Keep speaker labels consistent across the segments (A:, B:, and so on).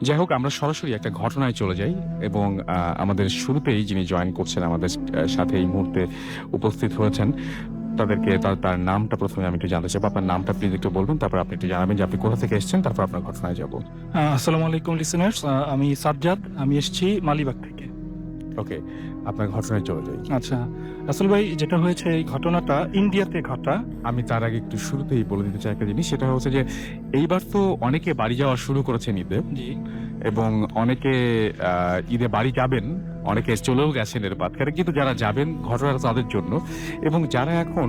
A: যাই হোক, আমরা সরাসরি একটা ঘটনায় চলে যাই এবং আমাদের শুরুতেই যিনি জয়েন করছেন আমাদের সাথে এই মুহূর্তে উপস্থিত হয়েছেন, তাদেরকে তার নামটা প্রথমে আমি একটু জানতে চাইবো। আপনার নামটা প্লিজ একটু বলবেন, তারপর আপনি একটু জানাবেন যে আপনি কোথা থেকে এসেছেন, তারপর আপনার ঘটনায় যাব।
B: আসসালামু আলাইকুম লিসেনার্স, আমি সাজ্জাদ, আমি এসেছি মালিবাগ থেকে।
A: ওকে, আপনার ঘটনায় চলে যাই।
B: আচ্ছা রাসেল ভাই, যেটা হয়েছে এই ঘটনাটা ইন্ডিয়াতে ঘটা।
A: আমি তার আগে একটু শুরুতেই বলে দিতে চাই একটা জিনিস, সেটা হচ্ছে যে এইবার তো অনেকে বাড়ি যাওয়া শুরু করেছেন ঈদে,
B: জি
A: এবং অনেকে ঈদে বাড়ি যাবেন, অনেকে চলেও গেছেন এর বাদকারে, কিন্তু যারা যাবেন ঘটনাটা তাদের জন্য। এবং যারা এখন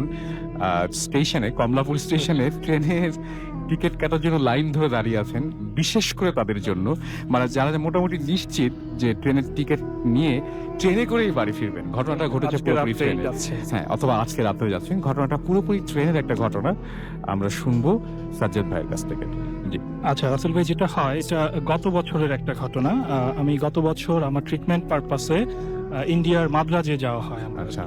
A: স্টেশনে, কমলাপুর স্টেশনে ট্রেনের টিকিট কাটার জন্য লাইন ধরে দাঁড়িয়ে আছেন, বিশেষ করে তাদের জন্য, মানে যারা মোটামুটি নিশ্চিত যে ট্রেনের টিকিট নিয়ে ট্রেনে করেই বাড়ি ফিরবেন। ঘটনাটা ঘটেছে
B: আজকে
A: পুরোপুরি
B: রাতে
A: ট্রেনে,
B: যাচ্ছে।
A: হ্যাঁ, অথবা আজকে রাতে যাচ্ছেন। ঘটনাটা পুরোপুরি ট্রেনের একটা ঘটনা, আমরা শুনবো সাজ্জাদ ভাইয়ের কাছ থেকে। জি।
B: আচ্ছা রাসেল ভাই, যেটা হয় এটা গত বছরের একটা ঘটনা। আমি গত বছর আমার ট্রিটমেন্ট পারপাসে ইন্ডিয়ার মাদ্রাজে যাওয়া হয় আমার।
A: আচ্ছা।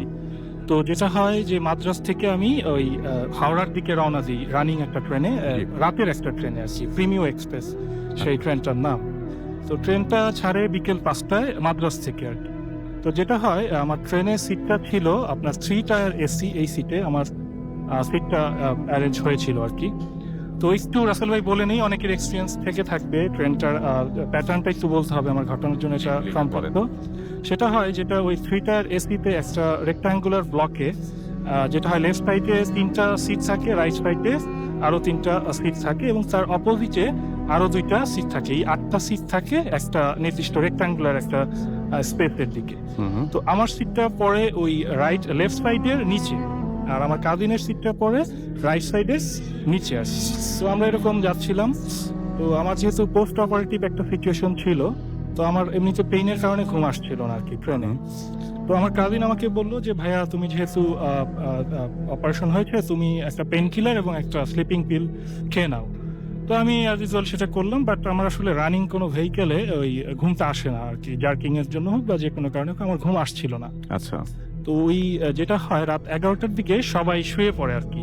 B: তো যেটা হয় যে মাদ্রাজ থেকে আমি ওই হাওড়ার দিকে রওনা দিই রানিং একটা ট্রেনে,
A: জি।
B: রাতের একটা ট্রেনে আছি, প্রিমিও এক্সপ্রেস সেই ট্রেনটার নাম। তো ট্রেনটা ছাড়ে বিকেল 5টায় মাদ্রাজ থেকে আর কি। তো যেটা হয়, আমার ট্রেনের সিটটা ছিল আপনার 3 টায়ার এসি, এই সিটে আমার সিটটা অ্যারেঞ্জ হয়েছিল আর কি। তো একটু রাসেল ভাই বলে নেই, অনেকের এক্সপিরিয়েন্স থেকে থাকবে, ট্রেনটার প্যাটার্নটা একটু বলতে হবে আমার ঘটনার জন্য, এটা সম্পর্ক। সেটা হয় যেটা ওই 3 টায়ার এসিতে একটা রেক্টাঙ্গুলার ব্লকে যেটা হয় লেফট সাইডে 3টা সিট থাকে, রাইট সাইডে আরো 3টা সিট থাকে, এবং তার অপোজিটে আরো 2টা সিট থাকে। এই 8টা সিট থাকে একটা নির্দিষ্ট রেক্টাঙ্গুলার একটা স্পেসের দিকে। তো আমার সিটটা পড়ে ওই লেফট সাইডের নিচে, আর আমার কাজিনের সিটটা পড়ে রাইট সাইডের নিচে আসে। তো আমরা এরকম যাচ্ছিলাম। তো আমার যেহেতু পোস্ট অপারেটিভ একটা সিচুয়েশন ছিল, তো আমার এমনিতে পেইনের কারণে ঘুম আসছিল না আর কি ট্রেনে। তো আমার কাজিন আমাকে বললো যে ভাইয়া, তুমি যেহেতু অপারেশন হয়েছে, তুমি একটা পেন কিলার এবং একটা স্লিপিং পিল খেয়ে নাও। তো আমি অ্যাজ ইউজুয়াল সেটা করলাম, বাট আমার আসলে রানিং কোনো ভেহিকেলে ওই ঘুমটা আসে না আর কি, জার্কিং এর জন্য হোক বা যে কোনো কারণে হোক, আমার ঘুম আসছিল না।
A: আচ্ছা।
B: তো ওই যেটা হয় রাত 11টার দিকে সবাই শুয়ে পড়ে আর কি,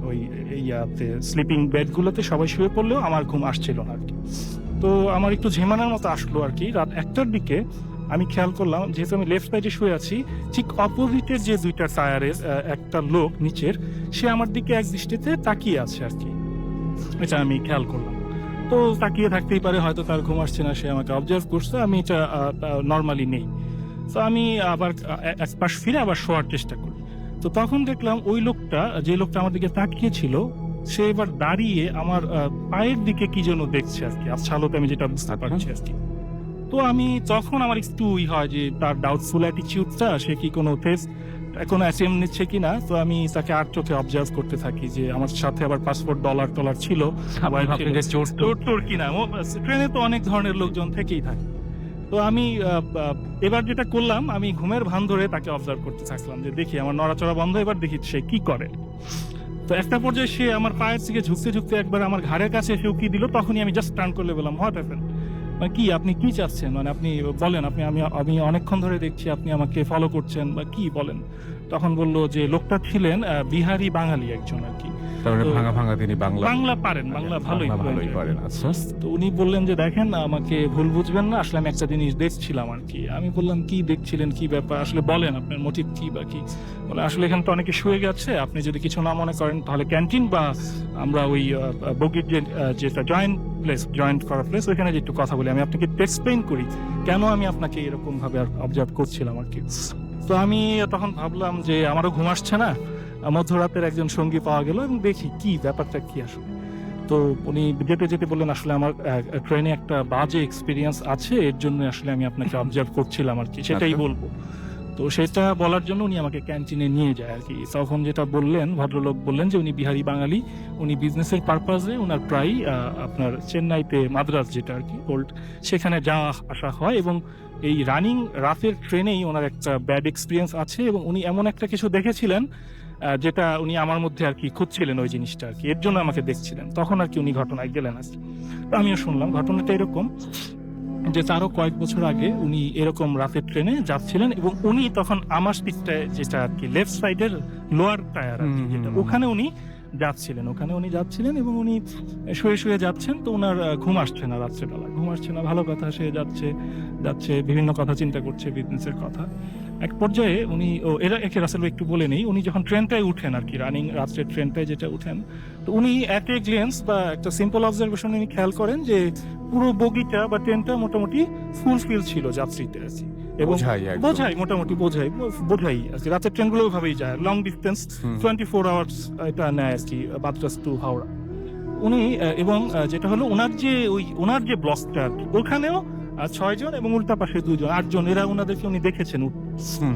B: ওই ইয়াতে স্লিপিং বেডগুলোতে সবাই শুয়ে পড়লেও আমার ঘুম আসছিল না আর কি। তো আমার একটু ঝিমানোর মতো আসলো আর কি। রাত 1টার দিকে আমি খেয়াল করলাম, যেহেতু আমি লেফট সাইডে শুয়ে আছি, ঠিক অপোজিটের যে 2টা টায়ারের একটা লোক নিচের, সে আমার দিকে এক দৃষ্টিতে তাকিয়ে আছে আর কি। এটা আমি খেয়াল করলাম। তো তাকিয়ে থাকতেই পারে, হয়তো তার ঘুম আসছে না, সে আমাকে অবজার্ভ করছে, আমি এটা নর্মালি নেই। তো আমি আবার এক পাশ ফিরে আবার শোয়ার চেষ্টা করি। তো তখন দেখলাম ওই লোকটা, যে লোকটা আমার দিকে তাকিয়ে ছিল, সে এবার দাঁড়িয়ে আমার পায়ের দিকে কি যেন দেখছে আর কি, আচ্ছা আলোতে আমি যেটা বুঝতে পারছি আর কি। তো আমি তখন আমার একটু হয় যে তার ডাউটফুল অ্যাটিটিউডটা, সে কি কোনো কোনো অ্যাটেম্প নিচ্ছে কিনা। তো আমি তাকে আর চোখে অবজার্ভ করতে থাকি যে আমার সাথে আবার পাসপোর্ট ডলার টলার ছিল, চোর কিনা। ট্রেনে তো অনেক ধরনের লোকজন থেকেই থাকে। তো আমি এবার যেটা করলাম, আমি ঘুমের ভান ধরে তাকে অবজার্ভ করতে থাকলাম, যে দেখি আমার নড়াচড়া বন্ধ, এবার দেখি সে কি করে। তো একটা পর্যায়ে সে আমার পায়ের দিকে ঝুঁকতে ঝুঁকতে একবার আমার ঘাড়ের কাছে এসে উকি দিল। তখনই আমি জাস্ট টার্ন করলে বললাম, হোয়াট হ্যাপেন, মানে কি, আপনি কি চাচ্ছেন, মানে আপনি বলেন, আমি অনেকখন ধরে দেখছি আপনি আমাকে ফলো করছেন, বা কি বলেন। তখন বলল যে লোকটা ছিলেন বিহারি বাঙালি একজন আর কি।
A: তারপরে ভাঙা তিনি
B: বাংলা পারেন, বাংলা ভালোই
A: পারেন। আচ্ছা।
B: তো উনি বললেন যে দেখেন, আমাকে ভুল বুঝবেন না, আসলে আমি একটা জিনিস দেখছিলাম আর কি। আমি বললাম, কি দেখছিলেন, কি ব্যাপার, আসলে বলেন আপনার মোটিভ কি বা কি। বলে, আসলে এখানে তো অনেকে শুয়ে গেছে, আপনি যদি কিছু না মনে করেন তাহলে ক্যান্টিন বা আমরা ওই বগির যেটা জয়েন্ট করা প্লেস, ওইখানে যে একটু কথা বলি, আমি আপনাকে এক্সপ্লেইন করি কেন আমি আপনাকে এরকম ভাবে অবজার্ভ করছিলাম আর কি। তো আমি তখন ভাবলাম যে আমারও ঘুম আসছে না, মধ্যরাতের একজন সঙ্গী পাওয়া গেল, এবং দেখি কি ব্যাপারটা কি আসলে। তো উনি যেতে যেতে বললেন, আসলে আমার ট্রেনে একটা বাজে এক্সপিরিয়েন্স আছে, এর জন্য আসলে আমি আপনাকে অবজার্ভ করছিলাম আর কি, সেটাই বলবো। তো সেটা বলার জন্য উনি আমাকে ক্যান্টিনে নিয়ে যায় আর কি। তখন যেটা বললেন, ভদ্রলোক বললেন যে উনি বিহারি বাঙালি, উনি বিজনেসের পারপাজে ওনার প্রায় আপনার চেন্নাইতে মাদ্রাজ যেটা আর কি ওল্ড, সেখানে যাওয়া আসা হয়, এবং এই রানিং রাতের ট্রেনেই ওনার একটা ব্যাড এক্সপিরিয়েন্স আছে, এবং উনি এমন একটা কিছু দেখেছিলেন যেটা উনি আমার মধ্যে আর কি খুঁজছিলেন ওই জিনিসটা আর কি, এর জন্য আমাকে দেখছিলেন। তখন আর কি উনি ঘটনায় গেলেন আর কি। তো আমিও শুনলাম ঘটনাটা এরকম যে তারও কয়েক বছর আগে উনি এরকম রাতের ট্রেনে যাচ্ছিলেন, এবং উনি তখন আমার সিটটায়, যেটা আর কি লেফট সাইডের লোয়ার টায়ার আর কি, যেটা ওখানে উনি যাচ্ছিলেন, ওখানে উনি যাচ্ছিলেন এবং উনি শুয়ে শুয়ে যাচ্ছেন। তো ওনার ঘুম আসছে না, রাত্রেবেলা ঘুম আসছে না। ভালো কথা, সে যাচ্ছে যাচ্ছে বিভিন্ন কথা চিন্তা করছে, বিজনেসের কথা। এক পর্যায়ে উনি একে রাসেল ভাই একটু বলে নেই, উনি যখন ট্রেনটায় উঠেন আর কি, রানিং রাত্রের ট্রেনটায় যেটা উঠেন, তো উনি অ্যাট এ গ্লেন্স বা একটা সিম্পল অবজারভেশন উনি খেয়াল করেন যে পুরো বগিটা বা ট্রেনটা মোটামুটি ফুলফিল ছিল যাত্রীতে আর কি। এবং বোঝাই মোটামুটি বোঝাই আর কি, রাতের ট্রেনগুলো ওইভাবেই যায়, লং ডিস্টেন্স 24 আওয়ার্স এটা নেয় আর কি, বাদরাস টু হাওড়া। উনি এবং যেটা হলো ওনার যে ব্লকটা আর কি, ওখানেও 6 জন এবং উল্টা পাশে 2 জন, 8 জন, এরা ওনাদেরকে উনি দেখেছেন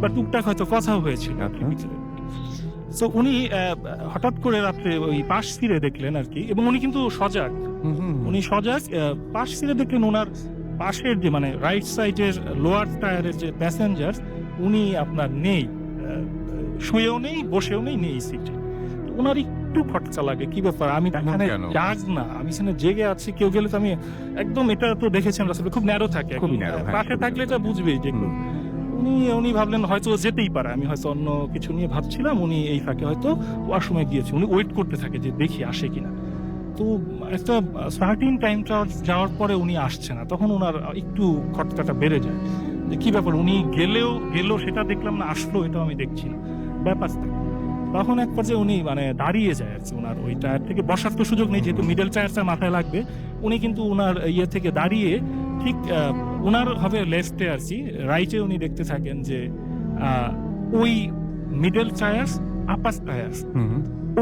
B: বা টুকটাক হয়তো কথাও হয়েছিল আর কি ভিতরে। তো উনি হঠাৎ করে রাত্রে ওই পাশ ফিরে দেখলেন আর কি, এবং উনি কিন্তু সজাগ, পাশ ফিরে দেখলেন ওনার পাশের যে মানে রাইট সাইডের লোয়ার টায়ারের যে প্যাসেঞ্জার, উনি আপনার নেই, শুয়েও নেই, বসেও নেই সিটে। ওনার একটু খটকা লাগে, কি ব্যাপার, আমি এখানে জাগ না, আমি এখানে জেগে আছি, কেউ গেলে তো আমি একদম, এটা তো দেখেছেন রাস্তা খুব ন্যারো থাকে, পাশে থাকলে এটা বুঝবেই যে উনি ভাবলেন হয়তো যেতেই পারে, আমি হয়তো অন্য কিছু নিয়ে ভাবছিলাম, উনি এই ফাঁকে হয়তো ওয়াশরুমে গিয়েছে। উনি ওয়েট করতে থাকে যে দেখি আসে কিনা। তো একটা সার্টিন টাইমটা যাওয়ার পরে উনি আসছে না, তখন ওনার একটু খটকাটা বেড়ে যায় যে কি ব্যাপার, উনি গেল সেটা দেখলাম না, আসলো এটাও আমি দেখছি না, ব্যাপারটা। তখন এক পর্যায়ে উনি মানে দাঁড়িয়ে যায় আর কি, ওনার ওই টায়ার থেকে বসার তো সুযোগ নেই, যেহেতু মিডল টায়ারটা মাথায় লাগবে। উনি কিন্তু ওনার ইয়ে থেকে দাঁড়িয়ে ঠিক ওনার হবে লেফটে আর কি, রাইটে উনি দেখতে থাকেন যে ওই মিডল টায়ার, আপার টায়ার,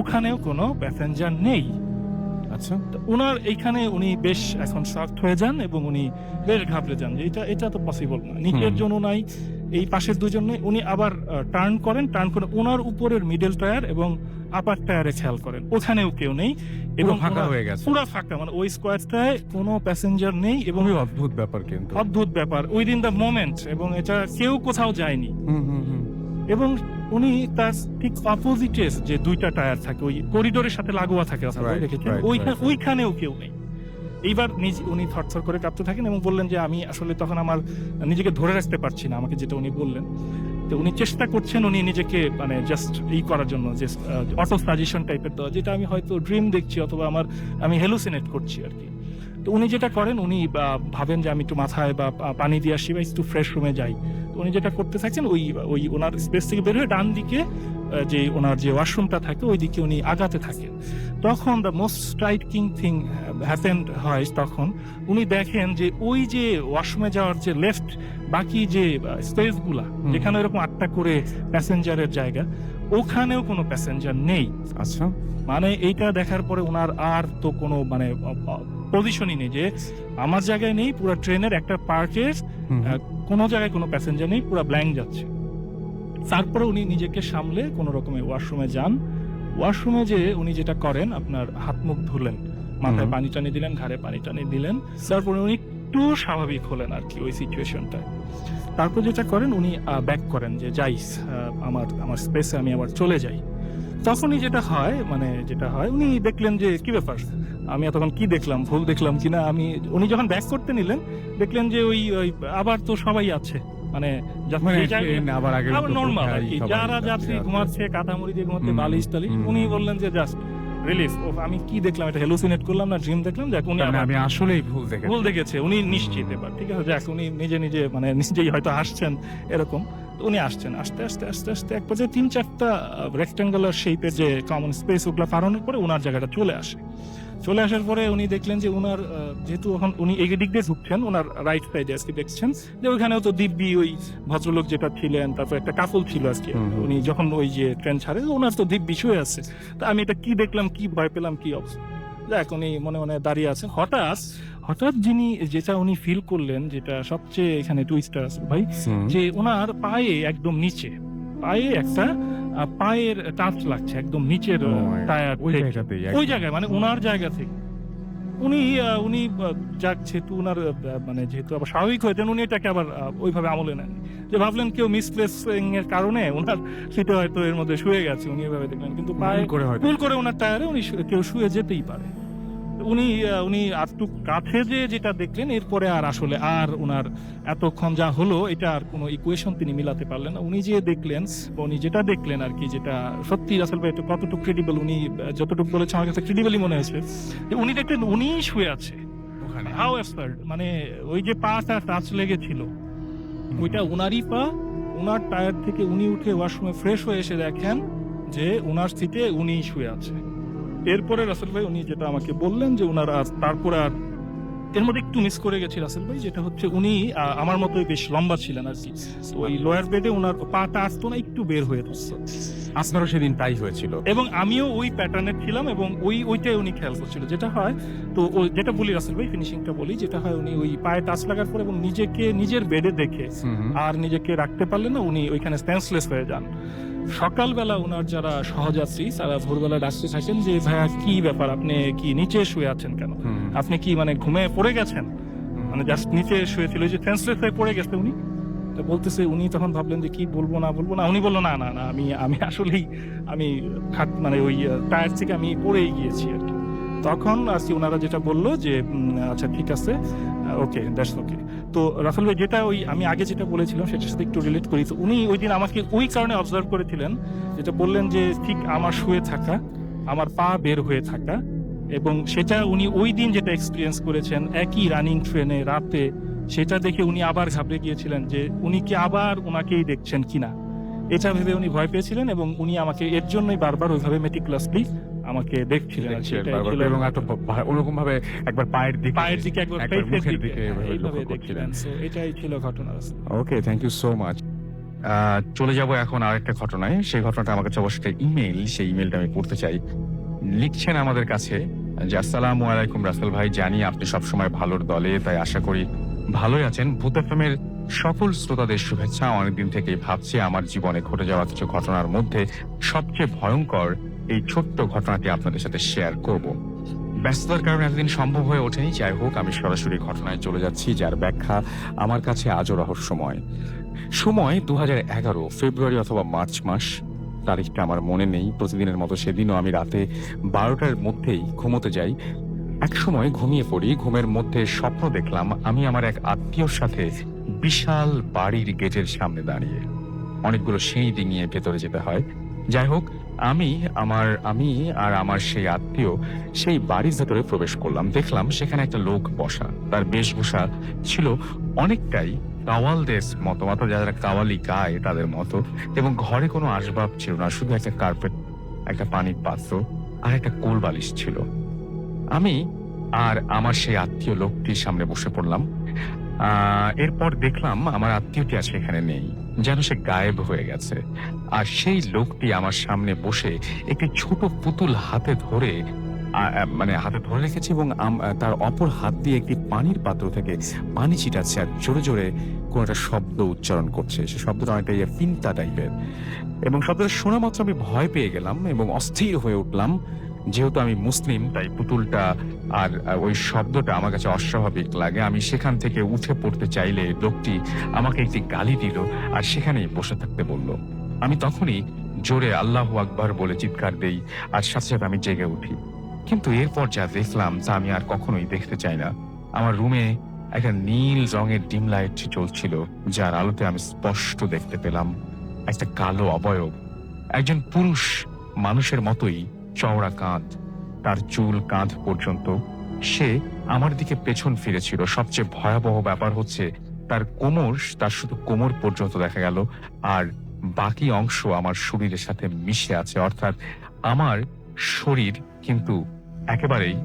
B: ওখানেও কোনো প্যাসেঞ্জার নেই। আচ্ছা, ওনার এইখানে উনি বেশ এখন শকড হয়ে যান এবং উনি বেশ ঘাবড়ে যান যে এটা তো পসিবল না, নিচের জন্য নাই, এই পাশের 2 জন নেই। উনি আবার টার্ন করে ওনার উপরের মিডল টায়ার এবং আপার টায়ারে খেয়াল করেন, ওখানেও কেউ নেই এবং
A: ফাঁকা হয়ে গেছে,
B: পুরো ফাঁকা, মানে ওই স্কোয়ারটায় কোনো প্যাসেঞ্জার নেই। এবং
A: অদ্ভুত ব্যাপার, কিন্তু
B: অদ্ভুত ব্যাপার, উইদিন দ্য মোমেন্ট, এবং এটা কেউ কোথাও যায়নি। এবং উনি তার ঠিক অপোজিটে যে 2টা টায়ার থাকে, ওই করিডোরের সাথে লাগোয়া থাকে, ওইখানেও কেউ নেই। এইবার উনি থরথর করে কাঁপতে থাকেন এবং বললেন যে আমি আসলে তখন আমার নিজেকে ধরে রাখতে পারছি না, আমাকে যেটা উনি বললেন। তো উনি চেষ্টা করছেন উনি নিজেকে মানে জাস্ট করার জন্য, যে অটো সাজেশন টাইপের দেওয়া, যেটা আমি হয়তো ড্রিম দেখছি অথবা আমি হেলুসিনেট করছি আর কি। তো উনি যেটা করেন, উনি ভাবেন যে আমি একটু মাথায় বা পানি দিয়ে আসি বা একটু ফ্রেশ রুমে যাই। তো উনি যেটা করতে থাকেন, ওই ওনার স্পেস থেকে বের হয়ে ডান দিকে যে ওনার যে ওয়াশরুমটা থাকে ওই দিকে উনি আগাতে থাকেন। তখন the most striking thing happened হয়, তখন উনি দেখেন যে ওই যে ওয়াশরুমে যাওয়ার যে লেফট বাকি যে স্পেসগুলা, যেখানে এরকম 8টা করে প্যাসেঞ্জারের জায়গা, ওখানেও কোনো প্যাসেঞ্জার নেই।
A: আচ্ছা,
B: মানে এইটা দেখার পরে ওনার আর তো কোনো মানে পজিশনই নেই যে আমার জায়গায় নেই, পুরো ট্রেনের একটা পার্টের কোনো জায়গায় কোনো প্যাসেঞ্জার নেই, পুরো ব্ল্যাঙ্ক যাচ্ছে। তারপরে উনি নিজেকে সামলে কোনো রকমে ওয়াশরুমে যান। ওয়াশরুমে যে উনি যেটা করেন, আপনার হাত মুখ ধুলেন, মাথায় পানি টানি দিলেন, ঘাড়ে পানি টানি দিলেন, তারপরে উনি একটু স্বাভাবিক হলেন আর কি ওই সিচুয়েশনটায়। তারপর যেটা করেন, উনি ব্যাক করেন যে যাই আমার স্পেসে আমি আবার চলে যাই। তখনই যেটা হয় উনি দেখলেন যে কি ব্যাপার, আমি এতক্ষণ কি দেখলাম, ভুল দেখলাম কিনা। উনি যখন ব্যাক করতে নিলেন, দেখলেন যে ওই আবার তো সবাই আছে, মানে আবার নর্মাল আর কি, যারা যাত্রী ঘুমাচ্ছে, কাঁথামুড়ি দিয়ে ঘুমাচ্ছে, বালিশ টালিশ। উনি বললেন যে জাস্ট রিলিফ, আমি কি দেখলাম, এটা হেলুসিনেট করলাম না ড্রিম দেখলাম, যাক উনি
A: আমি আসলেই ভুল
B: দেখেছে, উনি নিশ্চিত এবার, ঠিক আছে, যাক উনি নিজে মানে নিজেই হয়তো হাসছেন এরকম। উনি আসছেন, আস্তে আস্তে এক পর্যায়ে 3-4টা রেক্ট্যাঙ্গুলার শেপের যে কমন স্পেস, ওগুলা পারানোর পরে ওনার জায়গাটা চলে আসার পরে উনি দেখলেন যে ওনার যেহেতু এখন উনি এই দিক দিয়ে ঢুকছেন, ওনার রাইট সাইডে আজকে দেখছেন যে ওইখানেও তো দিব্যি ওই ভদ্রলোক যেটা ছিলেন, তারপর একটা কাপল ছিল আজকে, উনি যখন ওই যে ট্রেন ছাড়ে ওনার তো দিব্যি শুয়ে আছে। তা আমি এটা কি দেখলাম, কি ভয় পেলাম, কি অবস্থা, যাক উনি মনে মনে দাঁড়িয়ে আছেন। হঠাৎ যেটা উনি ফিল করলেন, যেটা সবচেয়ে এখানে টুইস্টার আছে ভাই, যে ওনার পায়ে একদম নিচে, পায়ে একটা পায়ের টাচ লাগছে একদম নিচের টায়ার, ওই জায়গায় মানে ওনার জায়গা থেকে। উনি যাক, যেহেতু ওনার মানে যেহেতু আবার স্বাভাবিক হয়েছেন, উনি এটাকে আবার ওইভাবে আমলে নেন, যে ভাবলেন কেউ মিসপ্লেসিং এর কারণে ওনার সিটে হয়তো এর মধ্যে শুয়ে গেছে, উনি এভাবে দেখলেন। কিন্তু পায়ে ভুল করে ওনার টায়ারে কেউ শুয়ে যেতেই পারে। উনি একটু কাছে যেটা দেখলেন, এরপরে আর আসলে আর ওনার এতক্ষণ যা হলো এটা আর কোনো ইকুয়েশন তিনি মিলাতে পারলেন না। উনি যে দেখলেন, উনি যেটা দেখলেন আর কি, যেটা সত্যি রাসেল ভাই এটা কতটুকু ক্রেডিবল, উনি যতটুকু বলেছে আমার কাছে ক্রেডিবলই মনে হয়েছে যে উনি দেখলেন উনিই শুয়ে আছে
A: ওখানে
B: হাউ অ্যাবসার্ড, মানে ওই যে পাটা টাচ লেগেছিল ওইটা উনারই পা, উনার টায়ার থেকে উনি উঠে ওয়াশরুমে ফ্রেশ হয়ে এসে দেখেন যে উনার সিটে উনিই শুয়ে আছে। এরপরে রাসেল ভাই উনি যেটা আমাকে বললেন যে উনার আর তারপরে আর এর মধ্যে একটু মিস করে গেছি রাসেল ভাই, যেটা হচ্ছে উনি আমার মতোই বেশ লম্বা ছিলেন আর কি, তো ওই লোয়ার বেডে ওনার পাটা আসতো না, একটু বের হয়ে থাকতো।
A: আপনারও সেদিন তাই হয়েছিল।
B: এবং আমিও ওই প্যাটার্নের ছিলাম এবং ওইটাই উনি খেয়াল করছিল, যেটা হয় তো যেটা বলি রাসেল ভাই ফিনিশিংটা বলি, যেটা হয় উনি ওই পায়ে টাচ লাগার পর এবং নিজেকে নিজের বেডে দেখে আর নিজেকে রাখতে পারলেন না, উনি ওইখানে সেন্সলেস হয়ে যান। সকালবেলা ওনার যারা সহযাত্রী তারা ভোরবেলা ডাকতে থাকেন যে ভাইয়া কি ব্যাপার, আপনি কি নিচে শুয়ে আছেন কেন, আপনি কি মানে ঘুমে পড়ে গেছেন, মানে জাস্ট নিচে শুয়েছিল, ওই যে সেন্সলেস হয়ে পড়ে গেছে উনি। তো বলতেছে, উনি তখন ভাবলেন যে কি বলবো না, উনি বললো না না না আমি আসলেই আমি মানে ওই টায়ার থেকে আমি পড়েই গিয়েছি আর কি। তখন আর কি ওনারা যেটা বললো যে আচ্ছা ঠিক আছে, ওকে দ্যাটস ওকে। তো রাফেল ভাই যেটা ওই আমি আগে যেটা বলেছিলাম সেটার সাথে একটু রিলেট করি, তো উনি ওই দিন আমাকে ওই কারণে অবজার্ভ করেছিলেন, যেটা বললেন যে ঠিক আমার শুয়ে থাকা, আমার পা বের হয়ে থাকা, এবং সেটা উনি ওই দিন যেটা এক্সপিরিয়েন্স করেছেন একই রানিং ট্রেনে রাতে, সেটা দেখে উনি আবার ঘাবড়ে গিয়েছিলেন যে উনি কি আবার ওনাকেই দেখছেন কিনা, এটা ভেবে উনি ভয় পেয়েছিলেন এবং উনি আমাকে এর জন্যই বারবার ওইভাবে মেটিকুলাসলি আমাকে দেখছিলেন আর কি। এটাই ছিল।
A: এবং ওরকম ভাবে একবার পায়ের দিকে
B: একবার
A: একবার
B: face এর
A: মুখের
B: দিকে
A: দিকে এভাবে
B: এইভাবে
A: লক্ষ্য করছিলেন।
B: দেখছিলেন। So, এটাই ছিল ঘটনা।
A: ওকে, থ্যাংক ইউ সো মাচ। চলে যাব এখন আরেকটা ঘটনায়। সেই ঘটনাটা আমার কাছে অবশ্যই ইমেইল, সেই ইমেইলটা আমি পড়তে চাই। লিখছেন আমাদের কাছে যে আসসালামু আলাইকুম রাসেল ভাই, জানি আপনি সবসময় ভালোর দলে, তাই আশা করি ভালোই আছেন। ভূত এফএমের সকল শ্রোতাদের শুভেচ্ছা। অনেকদিন থেকেই ভাবছি আমার জীবনে ঘটে যাওয়া কিছু ঘটনার মধ্যে সবচেয়ে ভয়ঙ্কর এই ছোট্ট ঘটনাটি আপনাদের সাথে শেয়ার করব। ব্যস্ততার কারণে এতদিন সম্ভব হয়ে ওঠেনি। যাই হোক, আমি সরাসরি ঘটনায় চলে যাচ্ছি, যার ব্যাখ্যা আমার কাছে আজও রহস্যময়। সময় 2011 ফেব্রুয়ারি অথবা মার্চ মাস, তারিখটা আমার মনে নেই। প্রতিদিনের মতো সেদিনও আমি রাতে 12টার মধ্যেই ঘুমোতে যাই। এক সময় ঘুমিয়ে পড়ি। ঘুমের মধ্যে স্বপ্ন দেখলাম আমি আমার এক আত্মীয়র সাথে বিশাল বাড়ির গেটের সামনে দাঁড়িয়ে। অনেকগুলো সিঁড়ি ডিঙিয়ে ভেতরে যেতে হয়। যাই হোক, আমি আর আমার সেই আত্মীয় সেই বাড়ির ভেতরে প্রবেশ করলাম। দেখলাম সেখানে একটা লোক বসা। তার বেশভূষা ছিল অনেকটাই কাওয়ালদের মতো, যারা কাওয়ালি গায় তাদের মতো, এবং ঘরে কোনো আসবাব ছিল না, শুধু একটা কার্পেট, একটা পানির পাত্র আর একটা কোল বালিশ ছিল। আমি আর আমার সেই আত্মীয় লোকটির সামনে বসে পড়লাম। এরপর দেখলাম আমার আত্মীয়টি আর সেখানে নেই, যেন সে গায়েব হয়ে গেছে। আর সেই লোকটি আমার সামনে বসে একটি ছোট পুতুল হাতে ধরে রেখেছে এবং তার অপর হাত দিয়ে একটি পানির পাত্র থেকে পানি ছিটাচ্ছে আর জোরে জোরে কোন একটা শব্দ উচ্চারণ করছে। সে শব্দটা অনেকটা ফিন্তা টাইপের, এবং শব্দটা শোনা মাত্র আমি ভয় পেয়ে গেলাম এবং অস্থির হয়ে উঠলাম। যেহেতু আমি মুসলিম, তাই পুতুলটা আর ওই শব্দটা আমার কাছে অস্বাভাবিক লাগে। আমি সেখান থেকে উঠে পড়তে চাইলে লোকটি আমাকে একটি গালি দিল আর সেখানেই বসে থাকতে বলল। আমি তখনই জোরে আল্লাহু আকবার বলে চিৎকার দেই আর সাথে সাথে আমি জেগে উঠি। কিন্তু এরপর যা দেখলাম তা আমি আর কখনোই দেখতে চাই না। আমার রুমে একটা নীল রঙের ডিম লাইট চলছিল, যার আলোতে আমি স্পষ্ট দেখতে পেলাম একটা কালো অবয়ব, একজন পুরুষ মানুষের মতোই চওড়া কাঁধ, তার চুল কাঁধ পর্যন্ত। সে আমার দিকে পেছন ফিরেছিল। সবচেয়ে ভয়াবহ ব্যাপার হচ্ছে তার শুধু কোমর পর্যন্ত দেখা গেল, আর বাকি অংশ আমার শরীরের সাথে মিশে আছে। অর্থাৎ আমার শরীর কিন্তু একেবারেই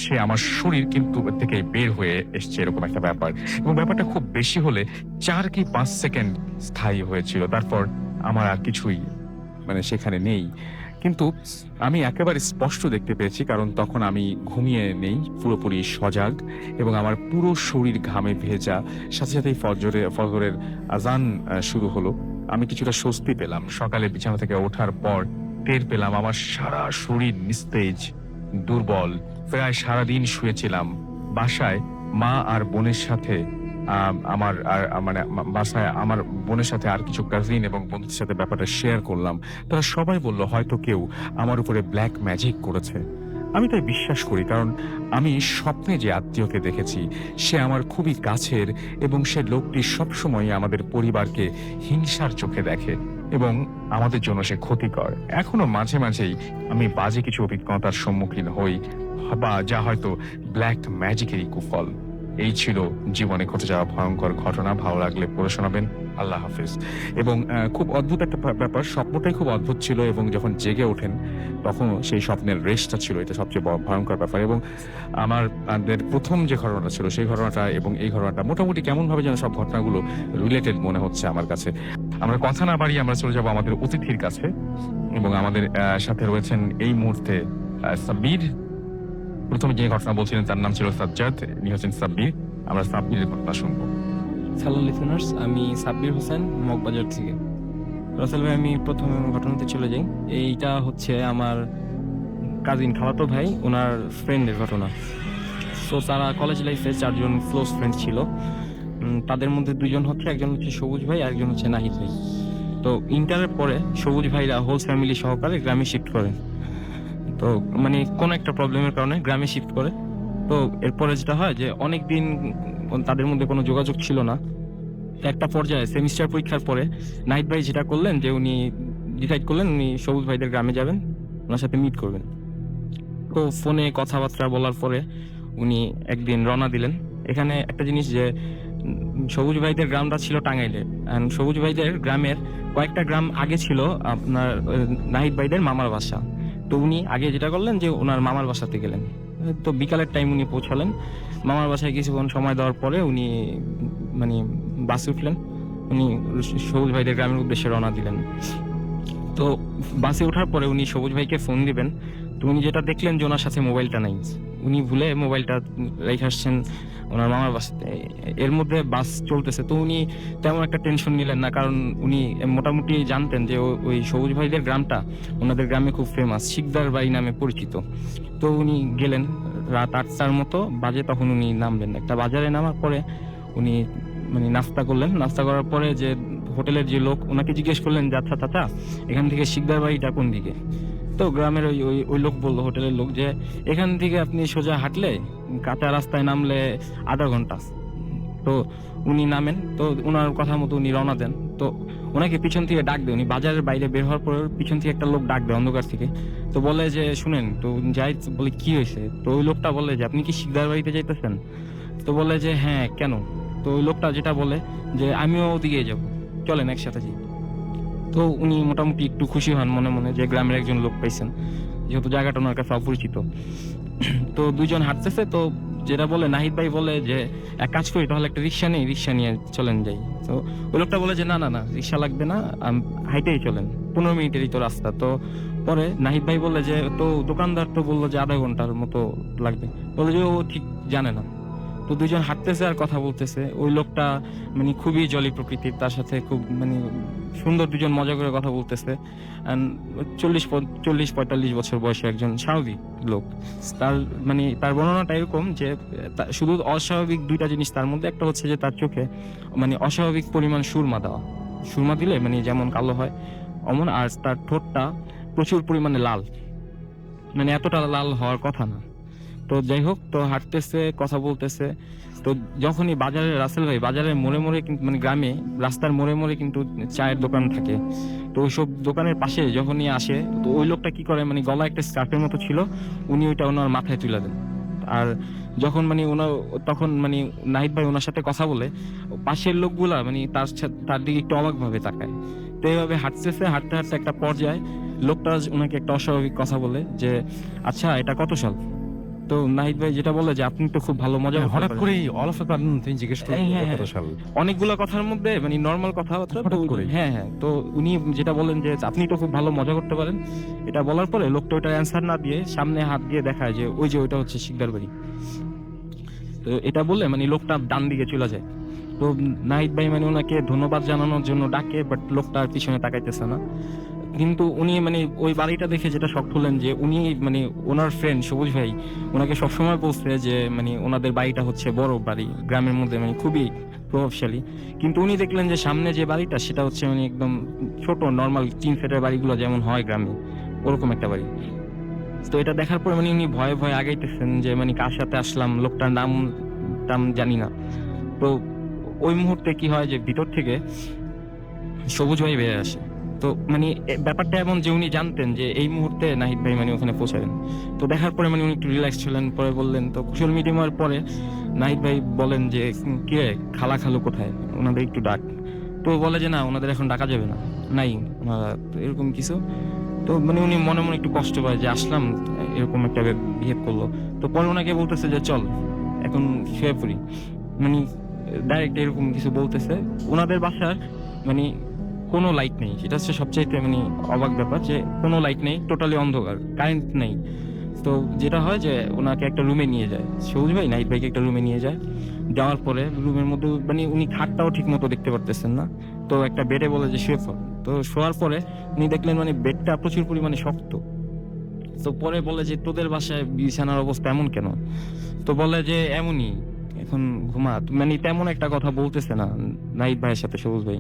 A: সে আমার শরীর কিন্তু থেকে বের হয়ে এসছে, এরকম একটা ব্যাপার। এবং ব্যাপারটা খুব বেশি হলে 4 কি 5 সেকেন্ড স্থায়ী হয়েছিল। তারপর আমার আর কিছুই সেখানে নেই। কিন্তু আমি একেবারে স্পষ্ট দেখতে পেয়েছি, কারণ তখন আমি ঘুমিয়ে নেই, পুরোপুরি সজাগ, এবং আমার পুরো শরীর ঘামে ভেজা। সাথে সাথেই ফজরের আজান শুরু হলো। আমি কিছুটা স্বস্তি পেলাম। সকালে বিছানা থেকে ওঠার পর টের পেলাম আমার সারা শরীর নিস্তেজ, দুর্বল। প্রায় সারাদিন শুয়েছিলাম। বাসায় মা আর বোনের সাথে বাসায় আমার বোনের সাথে আর কিছু কাজিন এবং বন্ধুদের সাথে ব্যাপারটা শেয়ার করলাম। তারা সবাই বলল হয়তো কেউ আমার উপরে ব্ল্যাক ম্যাজিক করেছে। আমি তাই বিশ্বাস করি, কারণ আমি স্বপ্নে যে আত্মীয়কে দেখেছি সে আমার খুবই কাছের, এবং সে লোকটি সবসময় আমাদের পরিবারকে হিংসার চোখে দেখে এবং আমাদের জন্য সে ক্ষতিকর। এখনো মাঝে মাঝেই আমি বাজে কিছু অভিজ্ঞতার সম্মুখীন হই, বা যা হয়তো ব্ল্যাক ম্যাজিকেরই কুফল। এই ছিল জীবনে ঘটে যাওয়া ভয়ঙ্কর ঘটনা। ভালো লাগলে পড়ে শোনাবেন। আল্লাহ হাফিজ। এবং খুব অদ্ভুত একটা ব্যাপার, স্বপ্নটাই খুব অদ্ভুত ছিল, এবং যখন জেগে ওঠেন তখন সেই স্বপ্নের রেশটা ছিল, এটা সবচেয়ে ভয়ঙ্কর ব্যাপার। এবং আমাদের প্রথম যে ঘটনাটা ছিল সেই ঘটনাটা এবং এই ঘটনাটা মোটামুটি কেমন ভাবে যেন সব ঘটনাগুলো রিলেটেড মনে হচ্ছে আমার কাছে। আমরা কথা না বাড়িয়ে আমরা চলে যাবো আমাদের অতিথির কাছে, এবং আমাদের সাথে রয়েছেন এই মুহূর্তে সাব্বির। প্রথমে যে ঘটনা বলছিলেন তার নাম ছিল সাজ্জাদ, ইনি হচ্ছেন সাব্বির। আমরা সাব্বিরের ঘটনা শুনবো।
C: হ্যালো লিসেনার্স, আমি সাব্বির হোসেন মগবাজার থেকে। রাসেল ভাই, আমি প্রথমে ঘটনাতে চলে যাই। এইটা হচ্ছে আমার কাজিন খালাতো ভাই, ওনার ফ্রেন্ডের ঘটনা। সো তারা কলেজ লাইফে 4 জন ক্লোজ ফ্রেন্ড ছিল। তাদের মধ্যে 2 জন হচ্ছে, একজন হচ্ছে সবুজ ভাই, আরেকজন হচ্ছে নাহিদ ভাই। তো ইন্টারের পরে সবুজ ভাইরা হোল ফ্যামিলি সহকারে গ্রামে শিফট করে। তো মানে কোনো একটা প্রবলেমের কারণে গ্রামে শিফট করে। তো এরপরে যেটা হয় যে অনেক দিন তাদের মধ্যে কোনো যোগাযোগ ছিল না। তো একটা পর্যায়ে সেমিস্টার পরীক্ষার পরে নাহিদ ভাই যেটা করলেন যে উনি ডিসাইড করলেন উনি সবুজ ভাইদের গ্রামে যাবেন, ওনার সাথে মিট করবেন। তো ফোনে কথাবার্তা বলার পরে উনি একদিন রওনা দিলেন। এখানে একটা জিনিস যে সবুজ ভাইদের গ্রামটা ছিল টাঙ্গাইলে, অ্যান্ড সবুজ ভাইদের গ্রামের কয়েকটা গ্রাম আগে ছিল আপনার নাহিদ ভাইদের মামার বাসা। তো উনি আগে যেটা করলেন যে ওনার মামার বাসাতে গেলেন। তো বিকালের টাইম উনি পৌঁছালেন। মামার বাসায় কিছুক্ষণ সময় দেওয়ার পরে উনি মানে বাসে উঠলেন, উনি সবুজ ভাইদের গ্রামের উদ্দেশ্যে রওনা দিলেন। তো বাসে ওঠার পরে উনি সবুজ ভাইকে ফোন দিবেন। তো উনি যেটা দেখলেন যে ওনার সাথে মোবাইলটা নাই, উনি ভুলে মোবাইলটা রেখে আসছেন ওনার মামার বাসাতে। এর মধ্যে বাস চলতেছে, তো উনি তেমন একটা টেনশন নিলেন না, কারণ উনি মোটামুটি জানতেন যে ওই সবুজ ভাইদের গ্রামটা ওনাদের গ্রামে খুব ফেমাস, শিকদার বাড়ি নামে পরিচিত। তো উনি গেলেন রাত 8টার মতো বাজে, তখন উনি নামলেন। একটা বাজারে নামার পরে উনি মানে নাস্তা করলেন। নাস্তা করার পরে যে হোটেলের যে লোক ওনাকে জিজ্ঞেস করলেন যে আচ্ছা চাচা, এখান থেকে শিকদার বাড়িটা কোন দিকে? তো গ্রামের ওই লোক বললো, হোটেলের লোক, যে এখান থেকে আপনি সোজা হাঁটলে কাঁচা রাস্তায় নামলে আধা ঘন্টা। তো উনি নামেন, তো ওনার কথা মতো উনি রওনা দেন। তো ওনাকে পিছন থেকে ডাক দেয়, উনি বাজারের বাইরে বের হওয়ার পর পিছন থেকে একটা লোক ডাক দেয় অন্ধকার থেকে। তো বলে যে শুনেন, তো যাই বলে কি হয়েছে? তো ওই লোকটা বলে যে আপনি কি শিকদার বাড়িতে যাইতেছেন? তো বলে যে হ্যাঁ, কেন? তো ওই লোকটা যেটা বলে যে আমিও ওদিকে যাব, চলেন একসাথে যাই। তো উনি মোটামুটি একটু খুশি হন মনে মনে যে গ্রামের একজন লোক পাইছেন, যেহেতু জায়গাটা ওনার কাছে অপরিচিত। তো 2 জন হাঁটতেছে। তো যেটা বলে নাহিদ ভাই বলে যে এক কাজ করি, তাহলে একটা রিক্সা নেই, রিক্সা নিয়ে চলেন যাই। তো ওই লোকটা বলে যে না না না, রিক্সা লাগবে না, হাইটেই চলেন, 15 মিনিটেরই তো রাস্তা। তো পরে নাহিদ ভাই বলে যে তো দোকানদার তো বললো যে আধা ঘন্টার মতো লাগবে, বলে যে ও ঠিক জানে না। তো 2 জন হাঁটতেছে আর কথা বলতেছে। ওই লোকটা মানে খুবই জলি প্রকৃতির, তার সাথে খুব মানে সুন্দর, 2 জন মজা করে কথা বলতেছে। 40-45 বছর বয়সে একজন স্বাভাবিক লোক। তার মানে তার বর্ণনাটা এরকম যে শুধু অস্বাভাবিক 2টা জিনিস তার মধ্যে। একটা হচ্ছে যে তার চোখে মানে অস্বাভাবিক পরিমাণ সুরমা দেওয়া, সুরমা দিলে মানে যেমন কালো হয় অমন। আর তার ঠোঁটটা প্রচুর পরিমাণে লাল, মানে এতটা লাল হওয়ার কথা না। তো যাই হোক, তো হাঁটতেছে, কথা বলতেছে। তো যখনই বাজারে, রাসেল ভাই, বাজারের মোড়ে মোড়ে কিন্তু মানে গ্রামে রাস্তার মোড়ে মোড়ে কিন্তু চায়ের দোকান থাকে। তো ওইসব দোকানের পাশে যখনই আসে, তো ওই লোকটা কি করে, মানে গলা একটা স্কার্ফের মতো ছিল, উনি ওইটা ওনার মাথায় তুলে দেন। আর যখন মানে ওনার, তখন মানে নাহিদ ভাই ওনার সাথে কথা বলে, পাশের লোকগুলা মানে তার দিকে একটু অবাক ভাবে তাকায়। তো এইভাবে হাঁটতেছে, হাঁটতে হাঁটতে একটা পর্যায়ে লোকটা ওনাকে একটা অস্বাভাবিক কথা বলে যে আচ্ছা এটা কত সাল? তো নাহিদ ভাই যেটা বলে যে আপনি তো খুব ভালো মজা করতে
A: হঠাৎ
C: পারেন।
A: করে অল অফ সাডেন তিনি জিজ্ঞেস করলেন
C: হ্যাঁ,
A: কত
C: হ্যাঁ।
A: সাল?
C: অনেকগুলো কথার মধ্যে মানে নর্মাল কথাবার্তা।
A: হঠাৎ
C: তো
A: করেই?
C: হ্যাঁ হ্যাঁ, তো উনি যেটা বলেন যে আপনি তো খুব ভালো মজা করতে পারেন, এটা বলার পরে লোকটা ওইটার অ্যান্সার না দিয়ে সামনে হাত দিয়ে দেখায় যে ওই যে ওইটা হচ্ছে শিকদার বাড়ি। তো এটা বলে মানে লোকটা ডান দিকে চলে যায়। তো নাহিদ ভাই মানে ওনাকে ধন্যবাদ জানানোর জন্য ডাকে, বাট লোকটা আর পিছনে তাকাইতেছে না। কিন্তু উনি মানে ওই বাড়িটা দেখে যেটা শক হলেন যে উনি মানে ওনার ফ্রেন্ড সবুজ ভাই ওনাকে সবসময় বলছে যে মানে ওনাদের বাড়িটা হচ্ছে বড় বাড়ি, গ্রামের মধ্যে মানে খুবই প্রভাবশালী। কিন্তু উনি দেখলেন যে সামনে যে বাড়িটা সেটা হচ্ছে মানে একদম ছোট নর্মাল 3 সেটের বাড়িগুলো যেমন হয় গ্রামে, ওরকম একটা বাড়ি। তো এটা দেখার পরে মানে উনি ভয়ে ভয়ে আগাইতেছেন যে মানে কার সাথে আসলাম, লোকটার নাম টাম জানি না। তো ওই মুহূর্তে কি হয় যে ভিতর থেকে সবুজ ভাই বেরিয়ে আসে। তো মানে ব্যাপারটা এমন যে উনি জানতেন যে এই মুহূর্তে নাহিদ ভাই মানে ওখানে পৌঁছাবেন। তো দেখার পরে মানে উনি একটু রিল্যাক্স ছিলেন, পরে বললেন, তো কুশল মিডিয়ামের পরে নাহিদ ভাই বলেন যে কি রে খালা খালু কোথায়, ওনাদের একটু ডাক। তো বলে যে না ওনাদের এখন ডাকা যাবে না, নাই ওনারা, তো এরকম কিছু। তো মানে উনি মনে মনে একটু কষ্ট পায় যে আসলাম এরকম একটা বিহেভ করলো। তো পরে ওনাকে বলতেছে যে চল এখন শুয়ে পড়ি, মানে ডাইরেক্ট এরকম কিছু বলতেছে। ওনাদের বাসার মানে কোনো লাইট নেই, সেটা হচ্ছে সবচাইতে মানে অবাক ব্যাপার, যে কোনো লাইট নেই, টোটালি অন্ধকার, কারেন্ট নেই। তো যেটা হয় যে ওনাকে একটা রুমে নিয়ে যায় সবুজ ভাই, নাহিদ ভাইকে একটা রুমে নিয়ে যায়। যাওয়ার পরে রুমের মধ্যে মানে উনি খাটটাও ঠিক মতো দেখতে পারতেছেন না। তো একটা বেডে বলে যে শুয়ে পড়। তো শোয়ার পরে উনি দেখলেন মানে বেডটা প্রচুর পরিমাণে শক্ত। তো পরে বলে যে তোদের বাসায় বিছানার অবস্থা এমন কেন? তো বলে যে এমনই, এখন ঘুমা। মানে তেমন একটা কথা বলতেছে না নাহিদ ভাইয়ের সাথে সবুজ ভাই।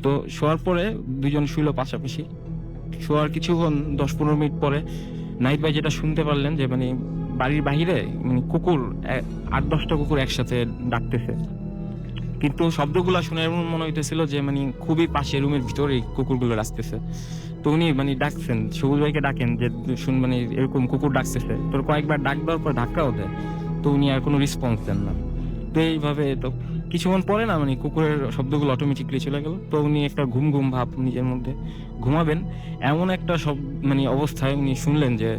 C: তো শোয়ার পরে দুজন শুইলো পাশাপাশি। শোয়ার কিছুক্ষণ 10-15 মিনিট পরে নাহিদ ভাই যেটা শুনতে পারলেন যে মানে বাড়ির বাহিরে মানে কুকুর 8-10টা কুকুর একসাথে ডাকতেছে। কিন্তু শব্দগুলো শুনে এমন মনে হইতেছিল যে মানে খুবই পাশে রুমের ভিতরেই কুকুরগুলো আসতেছে। তো উনি মানে ডাকছেন, সবুজ ভাইকে ডাকেন যে শুন মানে এরকম কুকুর ডাকতেছে। তোর কয়েকবার ডাক দেওয়ার পর ধাক্কাও দেয়। তো উনি আর কোনো রেসপন্স দেন না। তো এইভাবে তো কিছুক্ষণ পরে না মানে কুকুরের শব্দগুলো অটোমেটিকলি চলে গেল। তো উনি একটা ঘুম ঘুম ভাব নিজের মধ্যে, ঘুমাবেন এমন একটা সব মানে অবস্থায় উনি শুনলেন যে